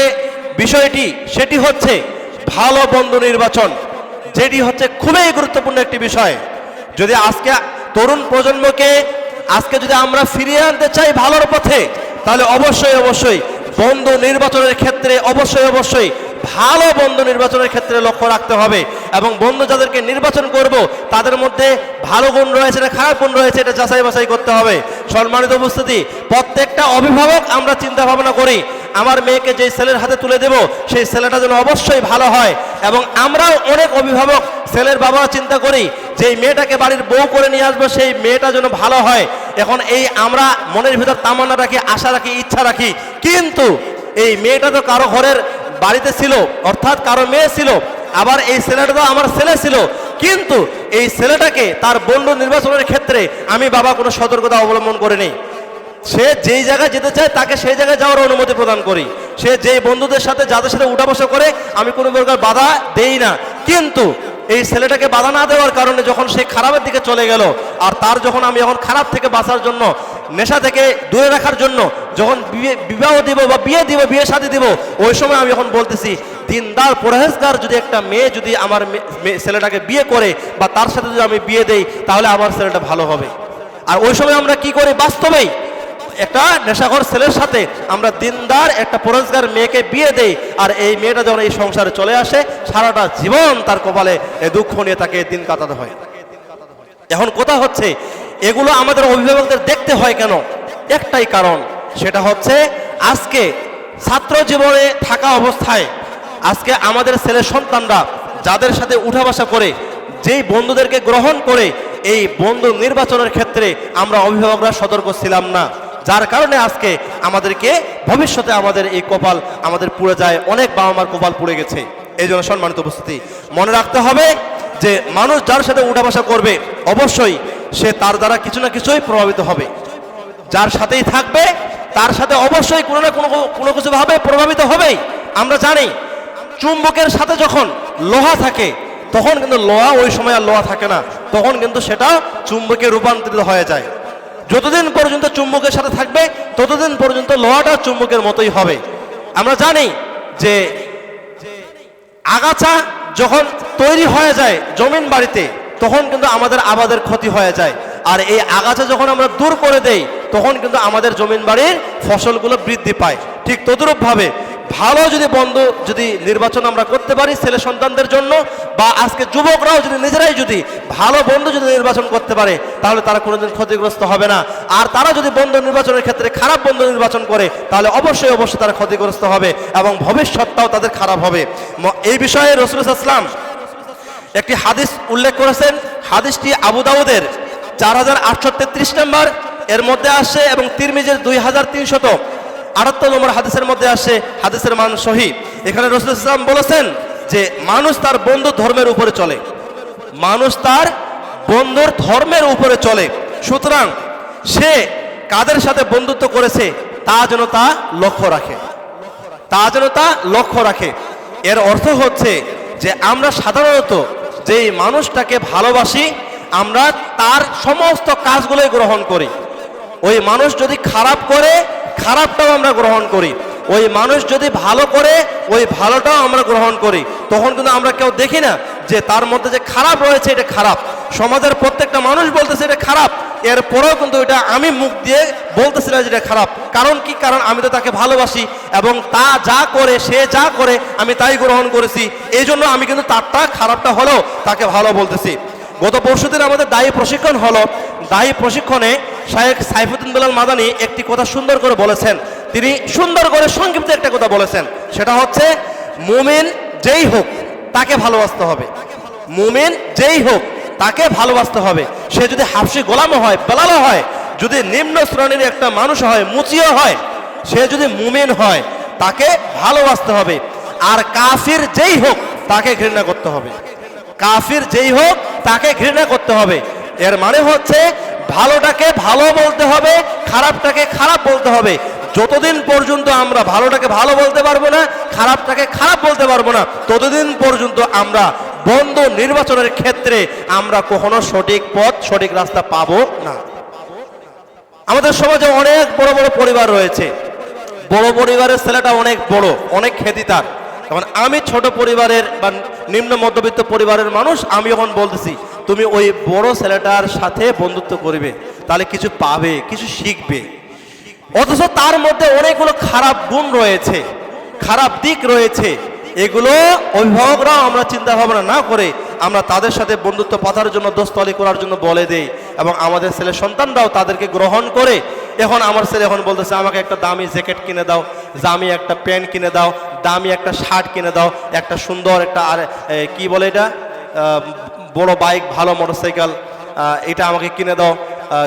[SPEAKER 1] বিষয়টি সেটি হচ্ছে ভালো বন্ধু নির্বাচন, যেটি হচ্ছে খুবই গুরুত্বপূর্ণ একটি বিষয়। যদি আজকে তরুণ প্রজন্মকে আজকে যদি আমরা ফিরিয়ে আনতে চাই ভালোর পথে, তাহলে অবশ্যই বন্ধু নির্বাচনের ক্ষেত্রে অবশ্যই ভালো বন্ধু নির্বাচনের ক্ষেত্রে লক্ষ্য রাখতে হবে। এবং বন্ধু যাদেরকে নির্বাচন করব তাদের মধ্যে ভালো গুণ রয়েছে না খারাপ গুণ রয়েছে এটা যাচাই বাছাই করতে হবে। সম্মানিত উপস্থিতি, প্রত্যেকটা অভিভাবক আমরা চিন্তা ভাবনা করি আমার মেয়েকে যেই ছেলের হাতে তুলে দেব সেই ছেলেটা যেন অবশ্যই ভালো হয়। এবং আমরাও অনেক অভিভাবক ছেলের বাবা চিন্তা করি যে মেয়েটাকে বাড়ির বউ করে নিয়ে আসবো সেই মেয়েটা যেন ভালো হয়। এখন এই আমরা মনের ভিতর তামান্না রাখি, আশা রাখি, ইচ্ছা রাখি, কিন্তু এই মেয়েটা তো কারো ঘরের বাড়িতে ছিল, অর্থাৎ কারো মেয়ে ছিল, আবার এই ছেলেটা তো আমার ছেলে ছিল, কিন্তু এই ছেলেটাকে তার বন্ধু নির্বাচনের ক্ষেত্রে আমি বাবা কোনো সতর্কতা অবলম্বন করিনি। সে যেই জায়গায় যেতে চায় তাকে সেই জায়গায় যাওয়ার অনুমতি প্রদান করি। সে যেই বন্ধুদের সাথে যাদের সাথে উঠা বসা করে আমি কোনো প্রকার বাধা দেই না। কিন্তু এই ছেলেটাকে বাধা না দেওয়ার কারণে যখন সে খারাপের দিকে চলে গেল, আর তার যখন আমি এখন খারাপ থেকে বাঁচার জন্য, নেশা থেকে দূরে রাখার জন্য যখন বিবাহ দিব বা বিয়ে শাদী দিব, ওই সময় আমি এখন বলতেছি দিনদার পরহেজগার যদি একটা মেয়ে যদি আমার ছেলেটাকে বিয়ে করে বা তার সাথে যদি আমি বিয়ে দেই তাহলে আমার ছেলেটা ভালো হবে। আর ওই সময় আমরা কি করি, বাস্তবেই একটা নেশাখোর ছেলের সাথে আমরা দিনদার একটা পরহেজগার মেয়েকে বিয়ে দেই, আর এই মেয়েটা যখন এই সংসারে চলে আসে সারাটা জীবন তার কপালে দুঃখ নিয়ে তাকে দিন কাটাতে হয়। এখন কথা হচ্ছে এগুলো আমাদের অভিভাবকদের দেখতে হয় কেন? একটাই কারণ, সেটা হচ্ছে আজকে ছাত্র জীবনে থাকা অবস্থায় আজকে আমাদের ছেলে সন্তানরা যাদের সাথে উঠা বসা করে, যেই বন্ধুদেরকে গ্রহণ করে, এই বন্ধু নির্বাচনের ক্ষেত্রে আমরা অভিভাবকরা সতর্ক ছিলাম না, যার কারণে আজকে আমাদেরকে ভবিষ্যতে আমাদের এই কপাল আমাদের পুড়ে যায়, অনেক বাবা মার কপাল পুড়ে গেছে। এই জন্য সম্মানিত উপস্থিতি, মনে রাখতে হবে যে মানুষ যার সাথে উঠা বসা করবে অবশ্যই সে তার দ্বারা কিছু না কিছুই প্রভাবিত হবে। যার সাথেই থাকবে তার সাথে অবশ্যই কোনো না কোনো কিছু ভাবে প্রভাবিত হবেই। আমরা জানি চুম্বকের সাথে যখন লোহা থাকে তখন কিন্তু লোহা ওই সময় আর লোহা থাকে না, তখন কিন্তু সেটা চুম্বকে রূপান্তরিত হয়ে যায়। যতদিন পর্যন্ত চুম্বকের সাথে থাকবে ততদিন পর্যন্ত লোহাটা চুম্বকের মতোই হবে। আমরা জানি যে আগাছা যখন তৈরি হয়ে যায় জমিন বাড়িতে তখন কিন্তু আমাদের আবাদের ক্ষতি হয়ে যায়, আর এই আগাছা যখন আমরা দূর করে দেই তখন কিন্তু আমাদের জমিন বাড়ির ফসলগুলো বৃদ্ধি পায়। ঠিক তদ্রূপভাবে ভালো যদি বন্ধু যদি নির্বাচন আমরা করতে পারি ছেলে সন্তানদের জন্য, বা আজকে যুবকরাও যদি নিজেরাই যদি ভালো বন্ধু যদি নির্বাচন করতে পারে তাহলে তারা কোনোদিন ক্ষতিগ্রস্ত হবে না। আর তারা যদি বন্ধু নির্বাচনের ক্ষেত্রে খারাপ বন্ধু নির্বাচন করে তাহলে অবশ্যই তারা ক্ষতিগ্রস্ত হবে এবং ভবিষ্যৎটাও তাদের খারাপ হবে। এই বিষয়ে রাসূল সাল্লাল্লাহু আলাইহি ওয়াসাল্লাম একটি হাদিস উল্লেখ করেছেন। হাদিসটি আবু দাউদের 4833 নম্বর এর মধ্যে আসে এবং তিরমিজির 2378 নম্বর হাদিসের মধ্যে আসে। হাদিসের মান সহিহ। এখানে রাসূল সাল্লাল্লাহু আলাইহি ওয়াসাল্লাম বলেছেন যে মানুষ তার বন্ধু ধর্মের উপরে চলে, মানুষ তার বন্ধুর ধর্মের উপরে চলে, সুতরাং সে কাদের সাথে বন্ধুত্ব করেছে তা যেন তা লক্ষ্য রাখে। এর অর্থ হচ্ছে যে আমরা সাধারণত যেই মানুষটাকে ভালোবাসি আমরা তার সমস্ত কাজগুলোই গ্রহণ করি। ওই মানুষ যদি খারাপ করে খারাপটাও আমরা গ্রহণ করি, ওই মানুষ যদি ভালো করে ওই ভালোটাও আমরা গ্রহণ করি। তখন কিন্তু আমরা কেউ দেখি না যে তার মধ্যে যে খারাপ রয়েছে এটা খারাপ, সমাজের প্রত্যেকটা মানুষ বলতেছে এটা খারাপ, এরপরেও কিন্তু এটা আমি মুখ দিয়ে বলতেছি না যেটা খারাপ। কারণ কি? কারণ আমি তো তাকে ভালোবাসি এবং তা যা করে, সে যা করে আমি তাই গ্রহণ করেছি। এই জন্য আমি কিন্তু তারটা খারাপটা হলেও তাকে ভালো বলতেছি। গত পরশুদিন আমাদের দায়ী প্রশিক্ষণ হলো। দায়ী প্রশিক্ষণে শায়েখ সাইফুদ্দিন বেলাল মাদানী একটি কথা সুন্দর করে বলেছেন। তিনি সুন্দর করে সংক্ষিপ্ত একটা কথা বলেছেন, সেটা হচ্ছে মুমিন যেই হোক তাকে ভালোবাসতে হবে। মুমিন যেই হোক তাকে ভালোবাসতে হবে। সে যদি হাফসি গোলামও হয়, বেলালও হয়, যদি নিম্ন শ্রেণীর একটা মানুষ হয়, মুচিও হয়, সে যদি মুমিন হয় তাকে ভালোবাসতে হবে। আর কাফির যেই হোক তাকে ঘৃণা করতে হবে। কাফির যেই হোক তাকে ঘৃণা করতে হবে। এর মানে হচ্ছে ভালোটাকে ভালো বলতে হবে, খারাপটাকে খারাপ বলতে হবে। যতদিন পর্যন্ত আমরা ভালোটাকে ভালো বলতে পারবো না, খারাপটাকে খারাপ বলতে পারবো না, ততদিন পর্যন্ত আমরা বন্ধু নির্বাচনের ক্ষেত্রে আমরা কখনো সঠিক পথ, সঠিক রাস্তা পাবো না। আমাদের সমাজে অনেক বড় বড় পরিবার রয়েছে। বড় পরিবারের ছেলেটা অনেক বড়, অনেক খ্যাতি তার। এখন আমি ছোট পরিবারের বা নিম্ন মধ্যবিত্ত পরিবারের মানুষ, আমি এখন বলতেছি তুমি ওই বড় ছেলেটার সাথে বন্ধুত্ব করবে, তাহলে কিছু পাবে, কিছু শিখবে। অথচ তার মধ্যে অনেকগুলো খারাপ গুণ রয়েছে, খারাপ দিক রয়েছে। এগুলো অভিভাবকরাও আমরা চিন্তা ভাবনা না করে আমরা তাদের সাথে বন্ধুত্ব পাতার জন্য, দোস্তালি করার জন্য বলে দেই এবং আমাদের ছেলে সন্তানরাও তাদেরকে গ্রহণ করে। এখন আমার ছেলে এখন বলতেছে আমাকে একটা দামি জ্যাকেট কিনে দাও, দামি একটা প্যান্ট কিনে দাও, দামি একটা শার্ট কিনে দাও, একটা সুন্দর একটা আর কি বলে এটা বড় বাইক, ভালো মোটরসাইকেল, এটা আমাকে কিনে দাও।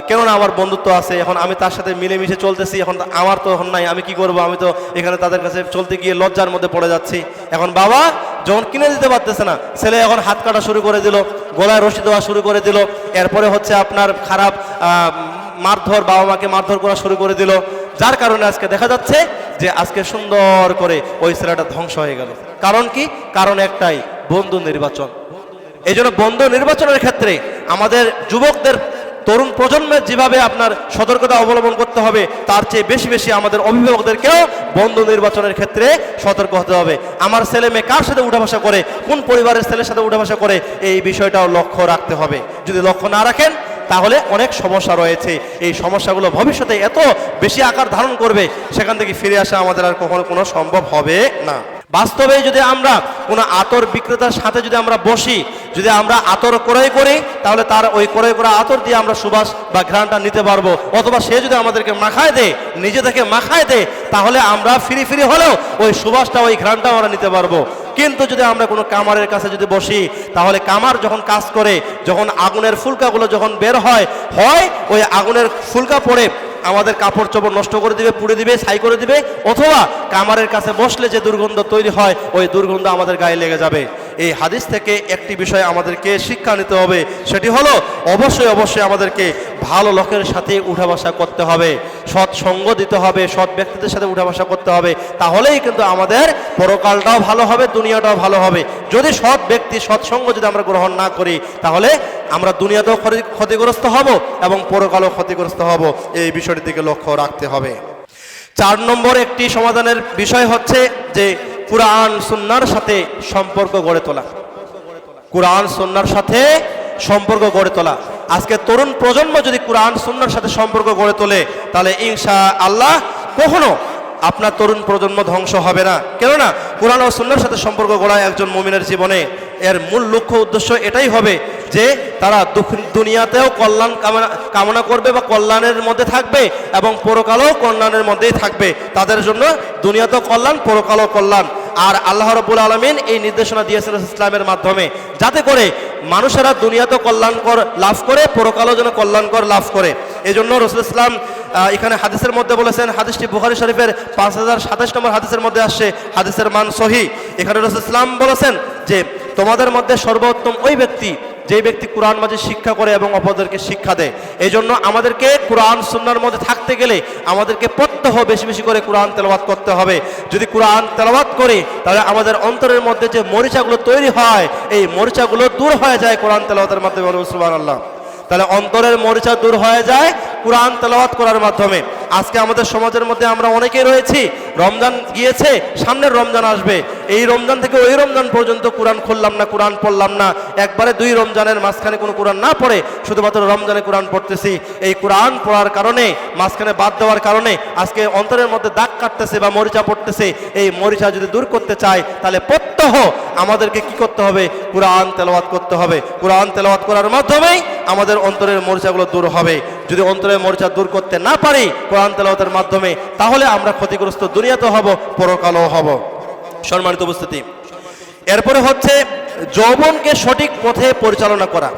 [SPEAKER 1] কেননা আমার বন্ধুত্ব আছে, এখন আমি তার সাথে মিলেমিশে চলতেছি। এখন আমার তো এখন নাই, আমি কি করব? আমি তো এখানে তাদের কাছে চলতে গিয়ে লজ্জার মধ্যে পড়ে যাচ্ছি। এখন বাবা যখন কিনে দিতে পারতেছে না, ছেলে এখন হাত কাটা শুরু করে দিল, গলায় রশি দেওয়া শুরু করে দিল। এরপরে হচ্ছে আপনার খারাপ মারধর, বাবা মাকে মারধর করা শুরু করে দিল। যার কারণে আজকে দেখা যাচ্ছে যে আজকে সুন্দর করে ওই ছেলেটা ধ্বংস হয়ে গেল। কারণ কি? কারণ একটাই, বন্ধু নির্বাচন। এই জন্য বন্ধু নির্বাচনের ক্ষেত্রে আমাদের যুবকদের, তরুণ প্রজন্মের যেভাবে আপনার সতর্কতা অবলম্বন করতে হবে, তার চেয়ে বেশি বেশি আমাদের অভিভাবকদেরকেও বন্ধু নির্বাচনের ক্ষেত্রে সতর্ক হতে হবে। আমার ছেলে মেয়ে কার সাথে উঠাবসা করে, কোন পরিবারের ছেলের সাথে উঠাবসা করে, এই বিষয়টাও লক্ষ্য রাখতে হবে। যদি লক্ষ্য না রাখেন তাহলে অনেক সমস্যা রয়েছে। এই সমস্যাগুলো ভবিষ্যতে এত বেশি আকার ধারণ করবে, সেখান থেকে ফিরে আসা আমাদের আর কখনো কোনো সম্ভব হবে না। বাস্তবে যদি আমরা কোনো আতর বিক্রেতার সাথে যদি আমরা বসি, যদি আমরা আতর ক্রয় করি, তাহলে তার ওই ক্রয় করা আতর দিয়ে আমরা সুবাস বা ঘ্রাণটা নিতে পারবো। অথবা সে যদি আমাদেরকে মাখায় দেয়, নিজে থেকে মাখায় দেয়, তাহলে আমরা ফিরি ফিরি হলেও ওই সুবাসটা, ওই ঘ্রাণটাও আমরা নিতে পারবো। কিন্তু যদি আমরা কোনো কামারের কাছে যদি বসি, তাহলে কামার যখন কাজ করে, যখন আগুনের ফুলকাগুলো যখন বের হয়, ওই আগুনের ফুলকা পড়ে আমাদের কাপড় চোপড় নষ্ট করে দিবে, পুড়ে দিবে, ছাই করে দিবে। অথবা কামারের কাছে বসলে যে দুর্গন্ধ তৈরি হয়, ওই দুর্গন্ধ আমাদের গায়ে লেগে যাবে। এই হাদিস থেকে একটি বিষয় আমাদেরকে শিক্ষা নিতে হবে, সেটি হলো অবশ্যই অবশ্যই আমাদেরকে ভালো লোকের সাথে উঠা বসা করতে হবে, সৎ সঙ্গ দিতে হবে, সৎ ব্যক্তিদের সাথে উঠা বসা করতে হবে। তাহলেই কিন্তু আমাদের পরকালটাও ভালো হবে, দুনিয়াটাও ভালো হবে। যদি সৎ ব্যক্তি, সৎসঙ্গ যদি আমরা গ্রহণ না করি, তাহলে আমরা দুনিয়াতেও ক্ষতিগ্রস্ত হব এবং পরকালও ক্ষতিগ্রস্ত হব। এই বিষয়টির দিকে লক্ষ্য রাখতে হবে। 4 নম্বর একটি সমাধানের বিষয় হচ্ছে যে কুরআন সুন্নাহর সাথে সম্পর্ক গড়ে তোলা। কুরআন সুন্নাহর সাথে সম্পর্ক গড়ে তোলা। আজকে তরুণ প্রজন্ম যদি কুরআন সুন্নাহর সাথে সম্পর্ক গড়ে তোলে, তাহলে ইনশাআল্লাহ কখনো আপনার তরুণ প্রজন্ম ধ্বংস হবে না। কেননা কুরআন ও সুন্নাহর সাথে সম্পর্ক গড়া একজন মুমিনের জীবনে এর মূল লক্ষ্য উদ্দেশ্য এটাই হবে যে তারা দুনিয়াতেও কল্যাণ কামনা করবে বা কল্যাণের মধ্যে থাকবে এবং পরকালও কল্যাণের মধ্যেই থাকবে। তাদের জন্য দুনিয়াতেও কল্যাণ, পরকালও কল্যাণ। আর আল্লাহ রাব্বুল আলামিন এই নির্দেশনা দিয়েছেন ইসলামের মাধ্যমে, যাতে করে মানুষেরা দুনিয়াতে কল্যাণকর লাভ করে, পরকালও যেন কল্যাণকর লাভ করে। এই জন্য রাসূল ইসলাম এখানে হাদিসের মধ্যে বলেছেন, হাদিসটি বুখারী শরীফের 5027 নম্বর হাদিসের মধ্যে আসছে, হাদিসের মান সহিহ। এখানে রাসূল ইসলাম বলেছেন যে তোমাদের মধ্যে সর্বোত্তম ওই ব্যক্তি যে ব্যক্তি কুরআন মাজিদ শিক্ষা করে এবং অপরদেরকে শিক্ষা দেয়। এই জন্য আমাদেরকে কুরআন সুন্নাহর মধ্যে থাকতে গেলে আমাদেরকে প্রত্যহ বেশি বেশি করে কুরআন তেলাওয়াত করতে হবে। যদি কুরআন তেলাওয়াত করি, তাহলে আমাদের অন্তরের মধ্যে যে মরিচাগুলো তৈরি হয়, এই মরিচাগুলো দূর হয়ে যায় কুরআন তেলাওয়াতের মাধ্যমে। সুবহানাল্লাহ। তাহলে অন্তরের মরিচা দূর হয়ে যায় কোরআন তেলাওয়াত করার মাধ্যমে। আজকে আমাদের সমাজের মধ্যে আমরা অনেকেই রয়েছি, রমজান গিয়েছে, সামনের রমজান আসবে, এই রমজান থেকে ওই রমজান পর্যন্ত কোরআন খুললাম না, কোরআন পড়লাম না, একবারে 2 রমজানের মাঝখানে কোনো কোরআন না পড়ে শুধুমাত্র রমজানে কোরআন পড়তেছি। এই কোরআন পড়ার কারণে, মাঝখানে বাদ দেওয়ার কারণে আজকে অন্তরের মধ্যে দাগ কাটতেছে বা মরিচা পড়তেছে। এই মরিচা যদি দূর করতে চাই তাহলে প্রত্যহ আমাদেরকে কি করতে হবে? কোরআন তেলাওয়াত করতে হবে। কোরআন তেলাওয়াত করার মাধ্যমেই আমাদের অন্তরের মরিচাগুলো দূর হবে। যদি অন্তরের মরিচা দূর করতে না পারি কোরআন তেলাওয়াতের মাধ্যমে, তাহলে আমরা ক্ষতিগ্রস্ত দুনিয়াতে হব, পরকালেও হব। সম্মানিত উপস্থিতি, এরপরে হচ্ছে যৌবনকে সঠিক পথে পরিচালনা করা।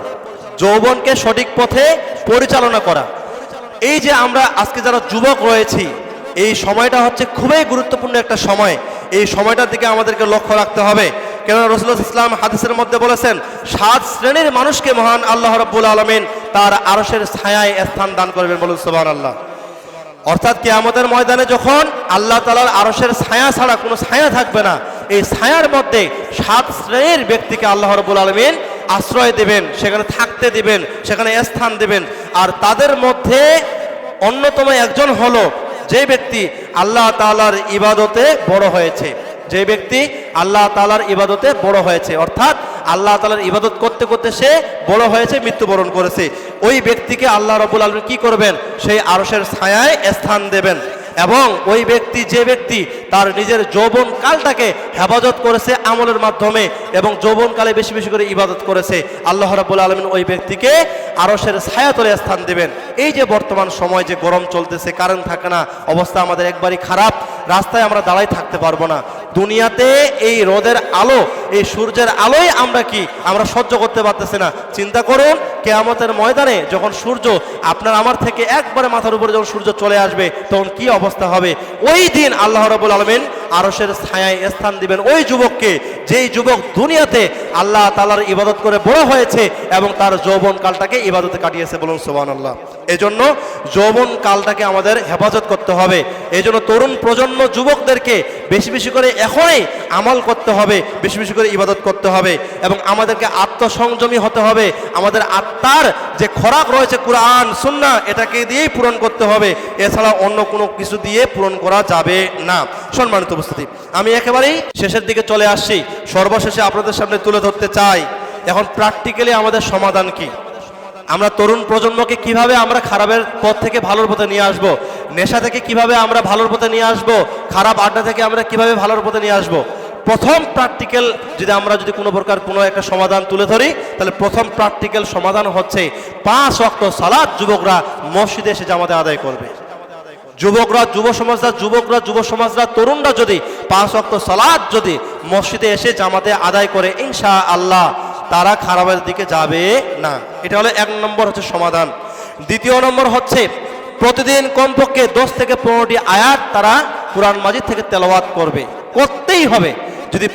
[SPEAKER 1] যৌবনকে সঠিক পথে পরিচালনা করা। এই যে আমরা আজকে যারা যুবক রয়েছি, এই সময়টা হচ্ছে খুবই গুরুত্বপূর্ণ একটা সময়। এই সময়টার দিকে আমাদেরকে লক্ষ্য রাখতে হবে। কেননা রাসূলুল্লাহ ইসলাম হাদিসের মধ্যে বলেছেন, 7 শ্রেণীর মানুষকে মহান আল্লাহ রাব্বুল আলামিন তার আরশের ছায়ায় স্থান দান করবেন। বলুন সুবহানাল্লাহ। অর্থাৎ কিয়ামতের ময়দানে যখন আল্লাহ তাআলার আরশের ছায়া ছাড়া কোনো ছায়া থাকবে না, এই ছায়ার মধ্যে 7 শ্রেণীর ব্যক্তিকে আল্লাহ রাব্বুল আলামিন আশ্রয় দেবেন, সেখানে থাকতে দিবেন, সেখানে স্থান দেবেন। আর তাদের মধ্যে অন্যতম একজন হলো যে ব্যক্তি আল্লাহ তাআলার ইবাদতে বড় হয়েছে। যে ব্যক্তি আল্লাহ তাআলার ইবাদতে বড় হয়েছে, অর্থাৎ আল্লাহ তাআলার ইবাদত করতে করতে সে বড় হয়েছে, মৃত্যুবরণ করেছে, ওই ব্যক্তিকে আল্লাহ রাব্বুল আলামিন কি করবেন? সেই আরশের ছায়ায় স্থান দেবেন। এবং ওই ব্যক্তি, যে ব্যক্তি তার নিজের যৌবন কালটাকে হেফাজত করেছে আমলের মাধ্যমে এবং যৌবন কালে বেশি বেশি করে ইবাদত করেছে, আল্লাহ রাব্বুল আলামিন ওই ব্যক্তিকে আরশের ছায়াতলে স্থান দেবেন। এই যে বর্তমান সময় যে গরম চলতেছে, কারেন্ট থাকে না, অবস্থা আমাদের একবারই খারাপ, রাস্তায় আমরা দাঁড়াই থাকতে পারবো না। দুনিয়াতে এই রোদের আলো, এই সূর্যের আলোয় আমরা সহ্য করতে পারতেছি না। চিন্তা করুন কিয়ামতের ময়দানে যখন সূর্য আপনার আমার থেকে একবারে মাথার উপরে যখন সূর্য চলে আসবে, তখন কি অবস্থা হবে? ওই দিন আল্লাহ রাব্বুল আলামিন আরশের ছায়ায় স্থান দিবেন ওই যুবককে, যেই যুবক দুনিয়াতে আল্লাহ তাআলার ইবাদত করে বড় হয়েছে এবং তার যৌবন কালটাকে ইবাদতে কাটিয়েছে। বলুন সুবহানাল্লাহ। এজন্য যৌবন কালটাকে আমাদের হেফাজত করতে হবে। এজন্য তরুণ প্রজন্ম যুবকদেরকে বেশি বেশি করে এখনই আমল করতে হবে, বেশি বেশি করে ইবাদত করতে হবে এবং আমাদেরকে আত্মসংযমী হতে হবে। আমাদের আত্মার যে খোরাক রয়েছে কোরআন সুন্নাহ, এটাকে দিয়েই পূরণ করতে হবে, এছাড়া অন্য কোনো কিছু দিয়ে পূরণ করা যাবে না। সম্মানিত উপস্থিতি, আমি একেবারেই শেষের দিকে চলে আসছি। সর্বশেষে আপনাদের সামনে তুলে ধরতে চাই, এখন প্র্যাকটিক্যালি আমাদের সমাধান কি? আমরা তরুণ প্রজন্মকে কিভাবে আমরা খারাপের পথ থেকে ভালোর পথে নিয়ে আসব? নেশা থেকে কিভাবে আমরা ভালোর পথে নিয়ে আসব? খারাপ আড্ডা থেকে আমরা কিভাবে ভালোর পথে নিয়ে আসব? প্রথম প্র্যাকটিক্যাল যদি কোনো প্রকার কোনো একটা সমাধান তুলে ধরি, তাহলে প্রথম প্র্যাকটিক্যাল সমাধান হচ্ছে 5 ওয়াক্ত সালাত যুবকরা মসজিদে এসে জামাতে আদায় করবে। যুবকরা, যুব সমাজরা, তরুণরা যদি 5 ওয়াক্ত সালাত যদি মসজিদে এসে জামাতে আদায় করে, ইনশাআল্লাহ তারা খারাপের দিকে যাবে না। এটা হলো 1 নম্বর হচ্ছে সমাধান। দ্বিতীয় নম্বর হচ্ছে প্রতিদিন কমপক্ষে 10 থেকে 15টি আয়াত তারা কোরআন মাজিদ থেকে তেলাওয়াত করতেই হবে। যদি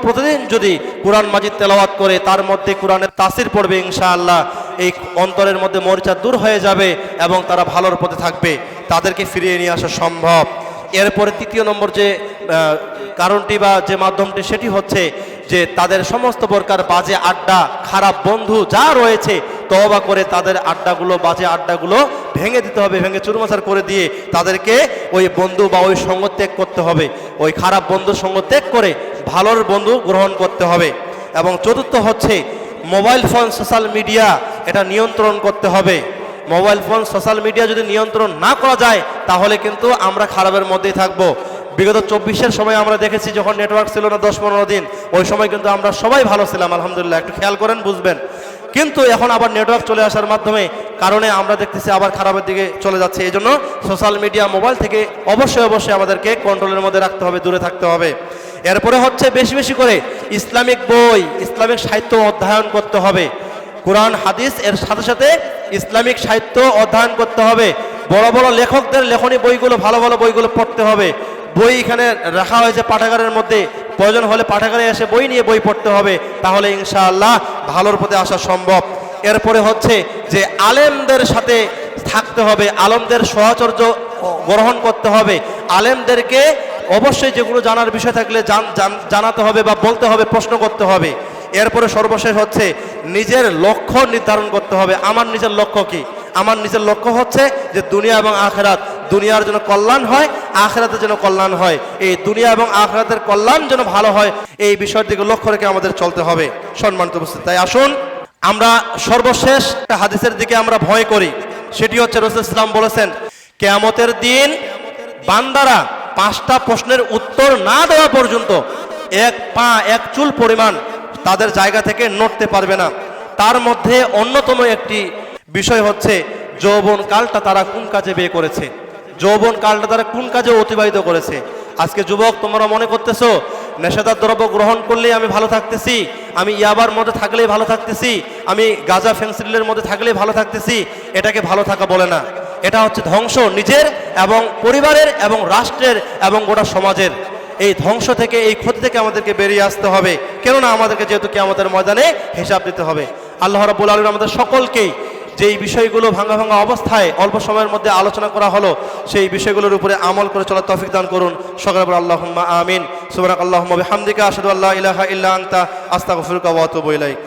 [SPEAKER 1] প্রতিদিন যদি কোরআন মাজিদ তেলাওয়াত করে, তার মধ্যে কোরআনের তাসির পড়বে, ইনশাআল্লাহ এই অন্তরের মধ্যে মরিচা দূর হয়ে যাবে এবং তারা ভালোর পথে থাকবে, তাদেরকে ফিরিয়ে নিয়ে আসা সম্ভব। এরপরে তৃতীয় নম্বর যে কারণটি বা যে মাধ্যমটি, সেটি হচ্ছে যে তাদের সমস্ত প্রকার বাজে আড্ডা, খারাপ বন্ধু যা রয়েছে, তওবা করে তাদের আড্ডাগুলো, বাজে আড্ডাগুলো ভেঙে দিতে হবে, ভেঙে চুরমাচার করে দিয়ে তাদেরকে ওই বন্ধু বা ওই সঙ্গ ত্যাগ করতে হবে। ওই খারাপ বন্ধুর সঙ্গ ত্যাগ করে ভালোর বন্ধু গ্রহণ করতে হবে। এবং চতুর্থ হচ্ছে মোবাইল ফোন, সোশ্যাল মিডিয়া, এটা নিয়ন্ত্রণ করতে হবে। মোবাইল ফোন, সোশ্যাল মিডিয়া যদি নিয়ন্ত্রণ না করা যায়, তাহলে কিন্তু আমরা খারাপের মধ্যেই থাকবো। বিগত 24-এর সময় আমরা দেখেছি, যখন নেটওয়ার্ক ছিল না 10-15 দিন, ওই সময় কিন্তু আমরা সবাই ভালো ছিলাম, আলহামদুলিল্লাহ। একটু খেয়াল করেন, বুঝবেন। কিন্তু এখন আবার নেটওয়ার্ক চলে আসার মাধ্যমে কারণে আমরা দেখতেছি আবার খারাপের দিকে চলে যাচ্ছে। এই জন্য সোশ্যাল মিডিয়া, মোবাইল থেকে অবশ্যই আমাদেরকে কন্ট্রোলের মধ্যে রাখতে হবে, দূরে থাকতে হবে। এরপরে হচ্ছে বেশি বেশি করে ইসলামিক বই, ইসলামিক সাহিত্য অধ্যয়ন করতে হবে। কোরআন হাদিস এর সাথে সাথে ইসলামিক সাহিত্য অধ্যয়ন করতে হবে। বড় বড় লেখকদের লেখনী বইগুলো, ভালো ভালো বইগুলো পড়তে হবে। বই এখানে রাখা হয়েছে পাঠাগারের মধ্যে, প্রয়োজন হলে পাঠাগারে এসে বই নিয়ে বই পড়তে হবে, তাহলে ইনশাআল্লাহ ভালোর পথে আসা সম্ভব। এরপরে হচ্ছে যে আলেমদের সাথে থাকতে হবে, আলেমদের সহচর্য গ্রহণ করতে হবে। আলেমদেরকে অবশ্যই যেগুলো জানার বিষয় থাকলে জানাতে হবে বা বলতে হবে, প্রশ্ন করতে হবে। এরপরে সর্বশেষ হচ্ছে নিজের লক্ষ্য নির্ধারণ করতে হবে। আমার নিজের লক্ষ্য কি? আমার নিজের লক্ষ্য হচ্ছে যে দুনিয়া এবং আখিরাত, দুনিয়ার জন্য কল্যাণ হয়, আখিরাতের জন্য কল্যাণ হয়। এই দুনিয়া এবং আখিরাতের কল্যাণ যেন ভালো হয়, এই বিষয়ের দিকে লক্ষ্য রেখে আমাদের চলতে হবে। সম্মানিত উপস্থিতি, তাই আসুন আমরা সর্বশেষ একটা হাদিসের দিকে আমরা ভয় করি। সেটি হচ্ছে রাসূল সাল্লাল্লাহু আলাইহি ওয়াসাল্লাম বলেছেন, কিয়ামতের দিন বান্দারা 5টা প্রশ্নের উত্তর না দেওয়া পর্যন্ত এক পা এক চুল পরিমাণ তাদের জায়গা থেকে নড়তে পারবে না। তার মধ্যে অন্যতম একটি বিষয় হচ্ছে যৌবনকালটা তারা কোন কাজে ব্যয় করেছে, যৌবনকালটা তারা কোন কাজে অতিবাহিত করেছে। আজকে যুবক, তোমরা মনে করতেছো নেশাদার দ্রব্য গ্রহণ করলেই আমি ভালো থাকতেছি, আমি ইয়াবার মধ্যে থাকলেই ভালো থাকতেছি, আমি গাঁজা ফেন্সিলের মধ্যে থাকলেই ভালো থাকতেছি। এটাকে ভালো থাকা বলে না, এটা হচ্ছে ধ্বংস, নিজের এবং পরিবারের এবং রাষ্ট্রের এবং গোটা সমাজের। এই ধ্বংস থেকে, এই ক্ষতি থেকে আমাদেরকে বেরিয়ে আসতে হবে, কেননা আমাদেরকে যেহেতু কিয়ামতের ময়দানে হিসাব দিতে হবে। আল্লাহ রাব্বুল আলামিন আমাদের সকলকেই যেই বিষয়গুলো ভাঙা ভাঙা অবস্থায় অল্প সময়ের মধ্যে আলোচনা করা হলো, সেই বিষয়গুলোর উপরে আমল করে চলার তৌফিক দান করুন। সকলে বলুন আল্লাহুম্মা আমিন। সুবহানাকাল্লাহুম্মা বিহামদিকা আশহাদু আল্লা ইলাহা ইল্লা আনতা আস্তাগফিরুকা ওয়া আতুবু ইলাইক।